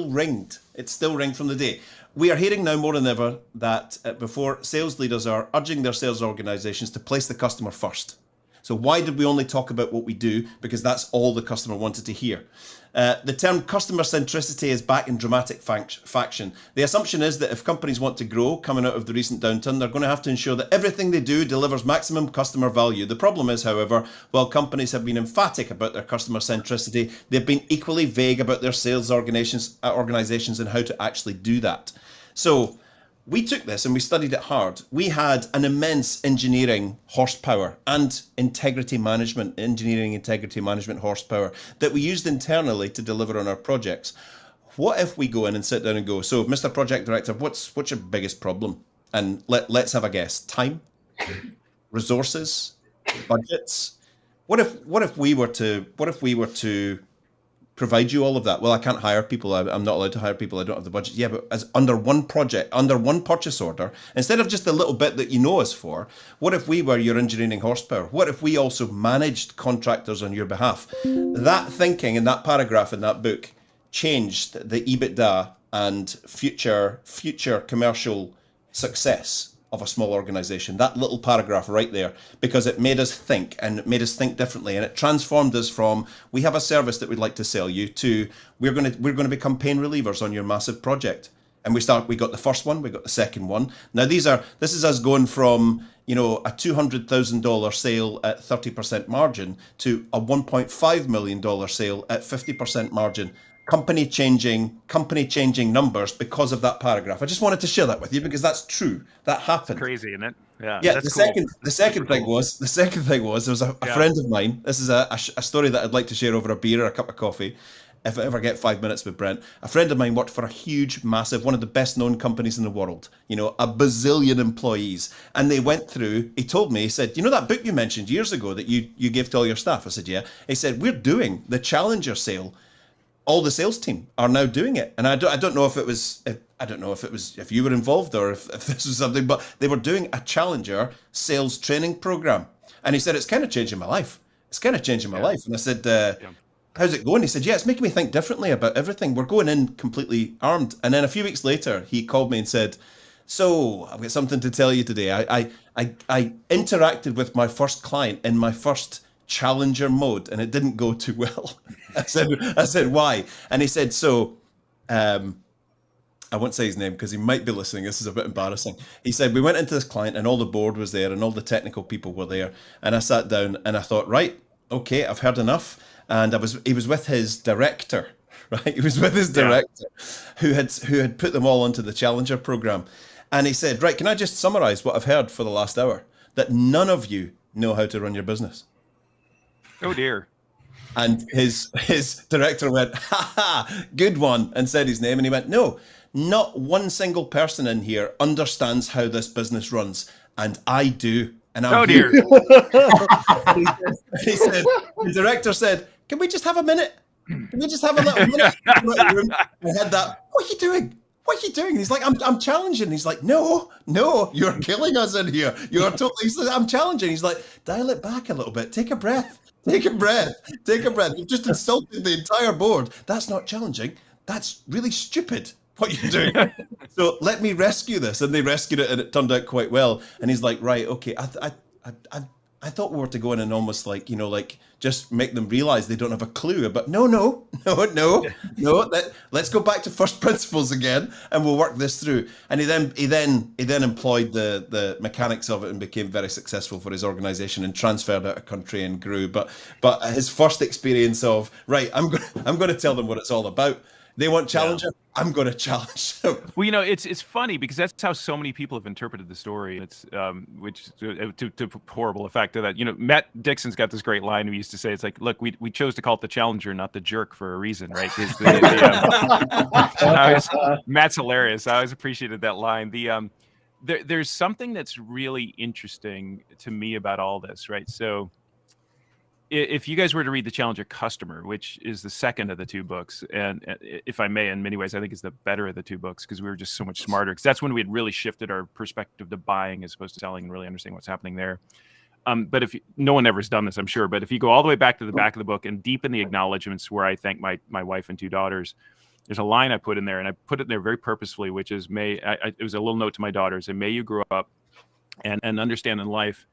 ringed. It's still ringed from the day. We are hearing now more than ever that before sales leaders are urging their sales organizations to place the customer first. So why did we only talk about what we do? Because that's all the customer wanted to hear. The term customer centricity is back in dramatic faction. The assumption is that if companies want to grow coming out of the recent downturn, they're going to have to ensure that everything they do delivers maximum customer value. The problem is, however, while companies have been emphatic about their customer centricity, they've been equally vague about their sales organizations and how to actually do that. So we took this and we studied it hard. We had an immense engineering horsepower and engineering integrity management horsepower that we used internally to deliver on our projects. What if we go in and sit down and go, so Mr. Project Director, what's your biggest problem? And let's have a guess. Time, resources, budgets. What if we were to provide you all of that? Well, I can't hire people. I'm not allowed to hire people. I don't have the budget. Yeah, but as under one project, under one purchase order, instead of just the little bit that you know us for, what if we were your engineering horsepower? What if we also managed contractors on your behalf? That thinking in that paragraph in that book changed the EBITDA and future commercial success of a small organization. That little paragraph right there, because it made us think, and it made us think differently, and it transformed us from, we have a service that we'd like to sell you, to we're going to become pain relievers on your massive project. And we got the first one, we got the second one. Now this is us going from, a $200,000 sale at 30% margin to a $1.5 million sale at 50% margin. Company changing numbers because of that paragraph. I just wanted to share that with you because that's true. That happened. It's crazy, isn't it? Yeah. Yeah. That's The second thing was there was a friend of mine. This is a story that I'd like to share over a beer or a cup of coffee. If I ever get 5 minutes with Brent, a friend of mine worked for a huge, massive, one of the best known companies in the world, a bazillion employees. And they went through, he told me, he said, that book you mentioned years ago that you gave to all your staff? I said, yeah. He said, we're doing the Challenger sale. All the sales team are now doing it. And I don't know if it was, if you were involved or if this was something, but they were doing a Challenger sales training program. And he said, it's kind of changing my life. It's kind of changing my life. And I said, how's it going? He said, yeah, it's making me think differently about everything. We're going in completely armed. And then a few weeks later, he called me and said, so I've got something to tell you today. I interacted with my first client in my first Challenger mode, and it didn't go too well. I said, why? And he said, I won't say his name because he might be listening. This is a bit embarrassing. He said, we went into this client and all the board was there and all the technical people were there. And I sat down and I thought, right, okay, I've heard enough. And he was with his director, right? He was with his director who had put them all onto the Challenger program. And he said, right, can I just summarize what I've heard for the last hour? That none of you know how to run your business. Oh dear. And his director went, ha ha, good one, and said his name. And he went, no, not one single person in here understands how this business runs. And I do. And I'm dear. he said, the director said, can we just have a minute? Can we just have a little minute? I had that, what are you doing? What are you doing? And he's like, I'm challenging. He's like, no, you're killing us in here. You're totally, I'm challenging. He's like, dial it back a little bit. Take a breath. You've just insulted the entire board. That's not challenging. That's really stupid what you're doing. So let me rescue this. And they rescued it and it turned out quite well. And he's like, right, okay, I thought we were to go in and almost like, just make them realize they don't have a clue. But no. Let's go back to first principles again, and we'll work this through. And he then employed the mechanics of it and became very successful for his organization and transferred out of country and grew. But his first experience of, right, I'm going to tell them what it's all about. They want Challenger. Yeah. I'm going to challenge them. Well, it's funny because that's how so many people have interpreted the story. It's which to horrible effect to that. Matt Dixon's got this great line he used to say. It's like, look, we chose to call it the Challenger, not the Jerk, for a reason, right? Matt's hilarious. I always appreciated that line. There's something that's really interesting to me about all this, right? So, if you guys were to read The Challenger Customer, which is the second of the two books, and if I may, in many ways, I think it's the better of the two books because we were just so much smarter. Because that's when we had really shifted our perspective to buying as opposed to selling and really understanding what's happening there. But no one ever has done this, I'm sure. But if you go all the way back to the back of the book and deep in the acknowledgments where I thank my wife and two daughters, there's a line I put in there, and I put it there very purposefully, which is, it was a little note to my daughters, and may you grow up and understand in life.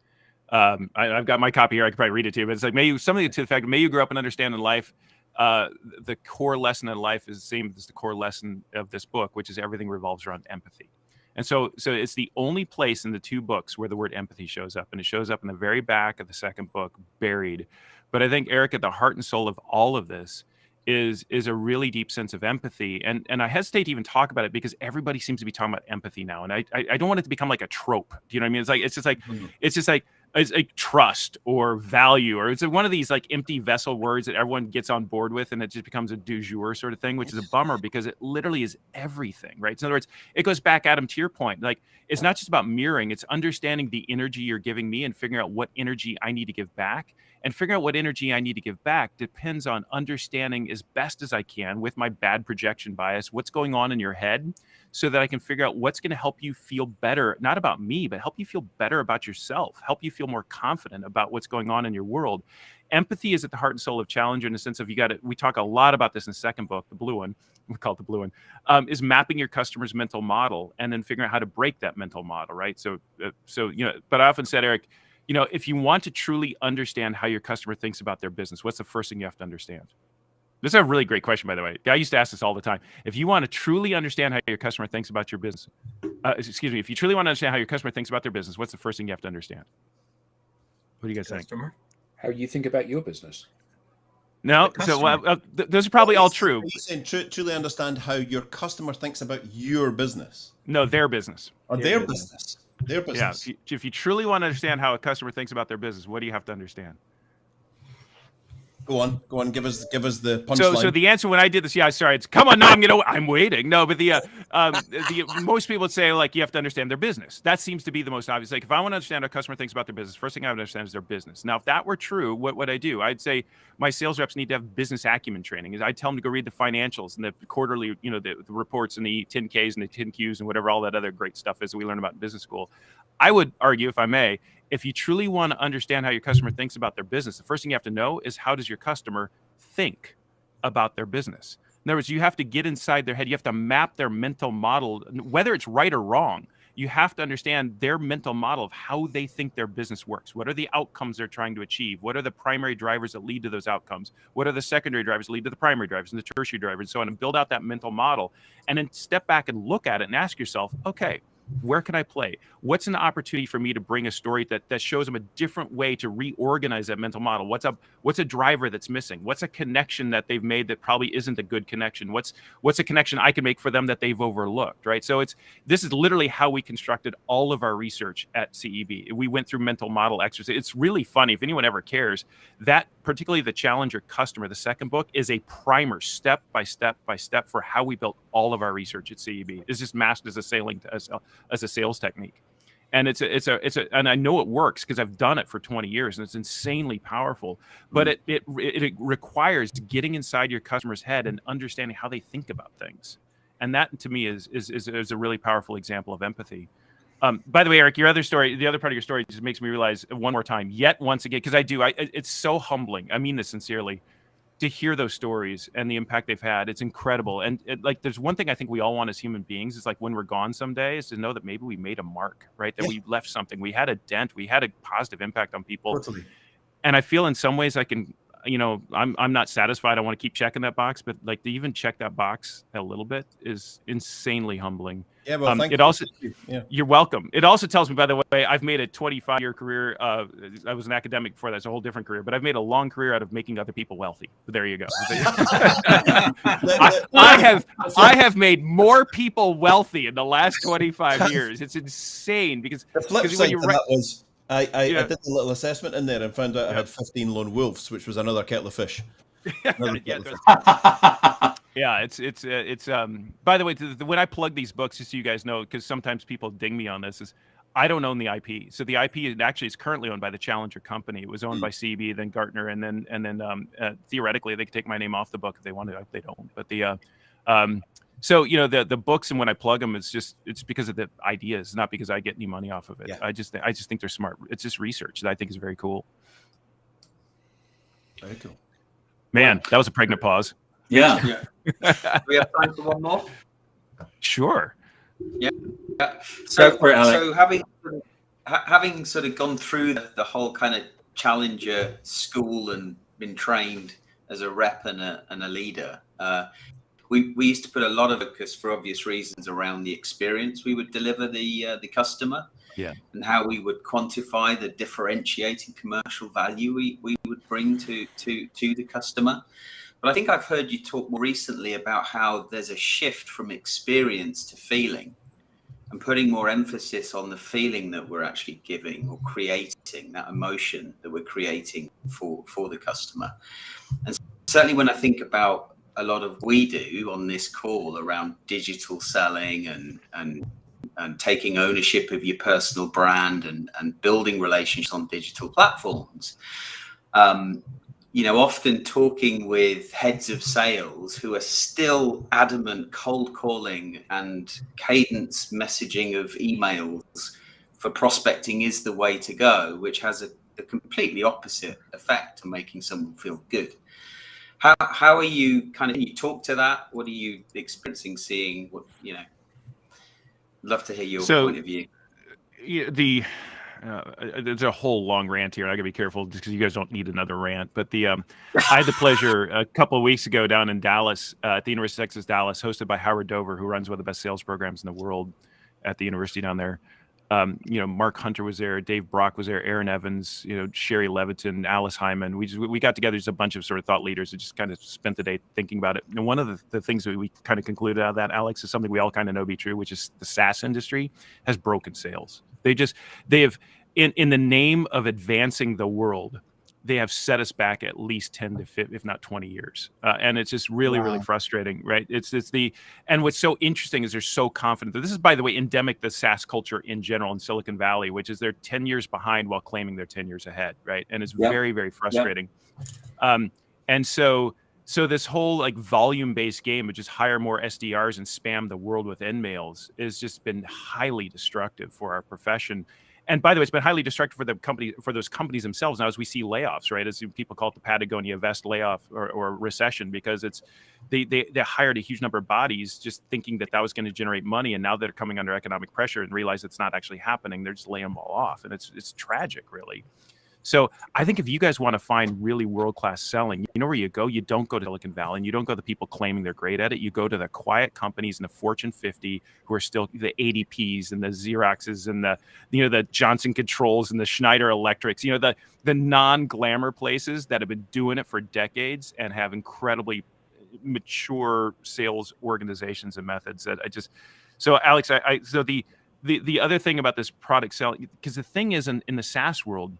I've got my copy here. I could probably read it to you, but it's like, something to the fact, may you grow up and understand in life. The core lesson in life is the same as the core lesson of this book, which is everything revolves around empathy. And so it's the only place in the two books where the word empathy shows up, and it shows up in the very back of the second book, buried. But I think, Eric, at the heart and soul of all of this is a really deep sense of empathy. And I hesitate to even talk about it because everybody seems to be talking about empathy now. And I don't want it to become like a trope. Do you know what I mean? It's just like it's like trust or value, or it's one of these like empty vessel words that everyone gets on board with, and it just becomes a du jour sort of thing, which is a bummer because it literally is everything, right? So in other words, it goes back, Adam, to your point. Like, it's not just about mirroring, it's understanding the energy you're giving me and figuring out what energy I need to give back. And figuring out what energy I need to give back depends on understanding as best as I can with my bad projection bias what's going on in your head, so that I can figure out what's going to help you feel better, not about me, but help you feel better about yourself, help you feel more confident about what's going on in your world. Empathy is at the heart and soul of Challenger, in the sense of we talk a lot about this in the second book, the blue one, we call it the blue one, is mapping your customer's mental model and then figuring out how to break that mental model, right? So but I often said, Eric, if you want to truly understand how your customer thinks about their business, what's the first thing you have to understand? This is a really great question, by the way. I used to ask this all the time. If you want to truly understand how your customer thinks about your business, if you truly want to understand how your customer thinks about their business, what's the first thing you have to understand? What do you guys think? Customer. How you think about your business. No, The so customer. those are probably all true. Are you saying truly understand how your customer thinks about your business? No, their business. Or their business? Their Yeah, business. if you truly want to understand how a customer thinks about their business, what do you have to understand? Go on. Give us the punchline. So the answer when I did this, sorry, it's come on, no, I'm waiting. No, but the most people would say like you have to understand their business. That seems to be the most obvious. Like if I want to understand how a customer thinks about their business, first thing I would understand is their business. Now, if that were true, what would I do? I'd say my sales reps need to have business acumen training. I'd tell them to go read the financials and the quarterly, the reports and the 10Ks and the 10Qs and whatever all that other great stuff is that we learn about in business school. I would argue, if I may, if you truly want to understand how your customer thinks about their business, the first thing you have to know is how does your customer think about their business? In other words, you have to get inside their head. You have to map their mental model, whether it's right or wrong. You have to understand their mental model of how they think their business works. What are the outcomes they're trying to achieve? What are the primary drivers that lead to those outcomes? What are the secondary drivers that lead to the primary drivers and the tertiary drivers and so on, and build out that mental model and then step back and look at it and ask yourself, okay, where can I play? What's an opportunity for me to bring a story that shows them a different way to reorganize that mental model? What's a driver that's missing? What's a connection that they've made that probably isn't a good connection? What's a connection I can make for them that they've overlooked, right? So this is literally how we constructed all of our research at CEB. We went through mental model exercise. It's really funny. If anyone ever cares, that particularly the Challenger Customer, the second book, is a primer step by step for how we built all of our research at CEB. It's just masked as a sales technique. And and I know it works because I've done it for 20 years and it's insanely powerful, but it requires getting inside your customer's head and understanding how they think about things. And that to me is a really powerful example of empathy. By the way, Eric, the other part of your story just makes me realize one more time, yet once again, because it's so humbling. I mean this sincerely, to hear those stories and the impact they've had. It's incredible. And there's one thing I think we all want as human beings is like when we're gone someday is to know that maybe we made a mark, right? That we left something, we had a dent, we had a positive impact on people. Totally. And I feel in some ways I can, I'm not satisfied. I want to keep checking that box, but like to even check that box a little bit is insanely humbling. Yeah, well, thank it you. also, Yeah. You're welcome. It also tells me, by the way, I've made a 25-year career. I was an academic before that. It's a whole different career, but I've made a long career out of making other people wealthy. But there you go. I have made more people wealthy in the last 25 years. It's insane because The flip side to that was I did a little assessment in there and found out I had 15 lone wolves, which was another kettle of fish. Yeah, it's by the way, when I plug these books, just so you guys know, because sometimes people ding me on this, is I don't own the IP. So the IP actually is currently owned by the Challenger company. It was owned by CB, then Gartner, and then theoretically they could take my name off the book if they wanted. They don't. But so the books, and when I plug them, it's because of the ideas, not because I get any money off of it. Yeah. I just think they're smart. It's just research that I think is very cool. Very cool. Man, that was a pregnant pause. Yeah. We have time for one more. Sure. Yeah. So for it, Alex. having sort of gone through the whole kind of Challenger school and been trained as a rep and a leader, we used to put a lot of focus, for obvious reasons, around the experience we would deliver the customer. Yeah. And how we would quantify the differentiating commercial value we would bring to the customer. But I think I've heard you talk more recently about how there's a shift from experience to feeling and putting more emphasis on the feeling that we're actually giving or creating, that emotion that we're creating for the customer. And certainly when I think about a lot of we do on this call around digital selling and taking ownership of your personal brand and building relationships on digital platforms, often talking with heads of sales who are still adamant cold calling and cadence messaging of emails for prospecting is the way to go, which has a completely opposite effect on making someone feel good. How are you can you talk to that? What are you experiencing, seeing? Love to hear your point of view. there's a whole long rant here. I gotta be careful just because you guys don't need another rant. But I had the pleasure a couple of weeks ago down in Dallas at the University of Texas, Dallas, hosted by Howard Dover, who runs one of the best sales programs in the world at the university down there. Mark Hunter was there, Dave Brock was there, Aaron Evans, Sherry Leviton, Alice Hyman. We got together just a bunch of sort of thought leaders who just kind of spent the day thinking about it. And one of the things that we kind of concluded out of that, Alex, is something we all kind of know be true, which is the SaaS industry has broken sales. They have, in the name of advancing the world, they have set us back at least 10 to 15, if not 20 years. And it's just really, really frustrating, right? And what's so interesting is they're so confident. This is, by the way, endemic the SaaS culture in general in Silicon Valley, which is they're 10 years behind while claiming they're 10 years ahead, right? And it's very, very frustrating. And so this whole like volume-based game of just hire more SDRs and spam the world with end mails has just been highly destructive for our profession. And by the way, it's been highly destructive for those companies themselves. Now, as we see layoffs, right, as people call it the Patagonia vest layoff or recession, because they hired a huge number of bodies just thinking that was going to generate money, and now they're coming under economic pressure and realize it's not actually happening. They're just laying them all off, and it's tragic, really. So I think if you guys want to find really world-class selling, you know where you go? You don't go to Silicon Valley, and you don't go to the people claiming they're great at it. You go to the quiet companies in the Fortune 50 who are still the ADPs and the Xeroxes and the Johnson Controls and the Schneider Electrics, the non-glamour places that have been doing it for decades and have incredibly mature sales organizations and methods So Alex, the other thing about this product selling, because the thing is in the SaaS world,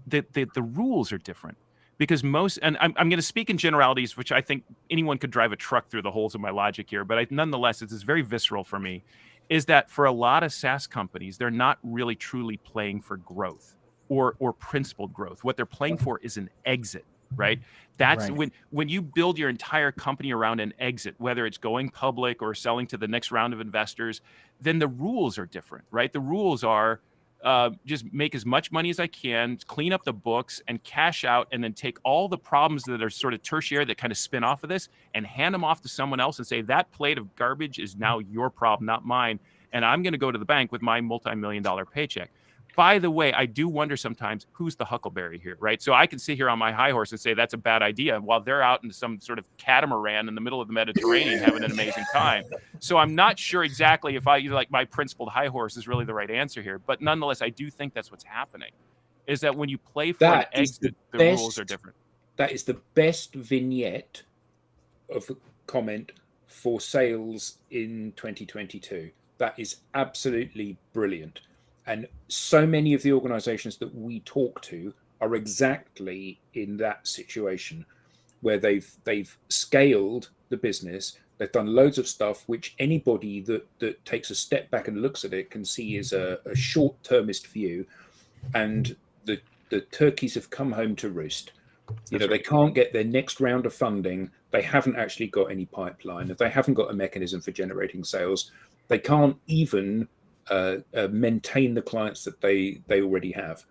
the rules are different because and I'm going to speak in generalities, which I think anyone could drive a truck through the holes of my logic here, but nonetheless, it's very visceral for me, is that for a lot of SaaS companies, they're not really truly playing for growth or principled growth. What they're playing for is an exit, right? That's when you build your entire company around an exit, whether it's going public or selling to the next round of investors, then the rules are different, right? The rules are, just make as much money as I can, clean up the books and cash out, and then take all the problems that are sort of tertiary that kind of spin off of this and hand them off to someone else and say, that plate of garbage is now your problem, not mine. And I'm going to go to the bank with my multi-million-dollar paycheck. By the way, I do wonder sometimes who's the huckleberry here, right? So I can sit here on my high horse and say that's a bad idea while they're out in some sort of catamaran in the middle of the Mediterranean having an amazing time. So I'm not sure exactly if my principled high horse is really the right answer here. But nonetheless, I do think that's what's happening, is that when you play for an exit, the rules are different. That is the best vignette of a comment for sales in 2022. That is absolutely brilliant. And so many of the organizations that we talk to are exactly in that situation where they've scaled the business. They've done loads of stuff, which anybody that takes a step back and looks at it can see is a short-termist view. And the turkeys have come home to roost. They can't get their next round of funding. They haven't actually got any pipeline. They haven't got a mechanism for generating sales. They can't even maintain the clients that they already have.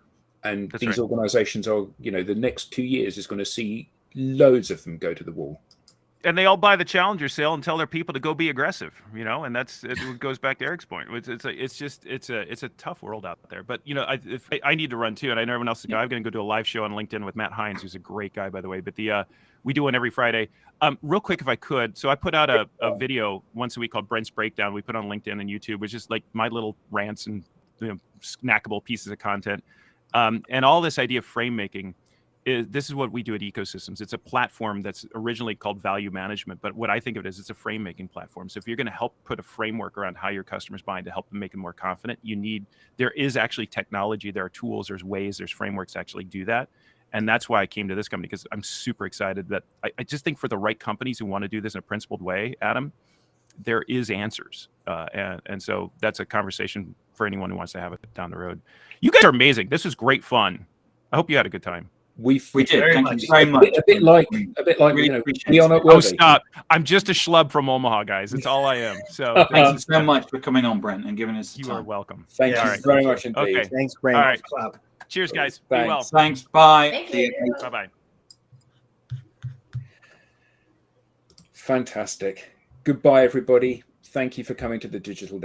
And these organizations are, the next 2 years is going to see loads of them go to the wall. And they all buy the Challenger sale and tell their people to go be aggressive, and it goes back to Eric's point. It's a tough world out there. But I need to run too, and I know everyone else is going. I'm going to go do a live show on LinkedIn with Matt Hines, who's a great guy, by the way. But we do one every Friday. Real quick, if I could, so I put out a video once a week called Brent's Breakdown. We put on LinkedIn and YouTube, which is like my little rants and snackable pieces of content, and all this idea of frame making. This is what we do at Ecosystems. It's a platform that's originally called Value Management, but what I think of it is it's a frame-making platform. So if you're going to help put a framework around how your customers buy to help them make them more confident, there is actually technology, there are tools, there's ways, there's frameworks to actually do that. And that's why I came to this company, because I'm super excited that I just think for the right companies who want to do this in a principled way, Adam, there is answers. And so that's a conversation for anyone who wants to have it down the road. You guys are amazing. This was great fun. I hope you had a good time. We did. Thank you very much. A bit like really oh, stop! I'm just a schlub from Omaha, guys. That's all I am. So thank you so much for coming on, Brent, and giving us. You are welcome. Thank you very much indeed. Okay. Thanks, Brent. All right. Cheers, guys. Be well. Thanks. Bye. Thank you. Bye bye. Fantastic. Goodbye, everybody. Thank you for coming to the Digital Down.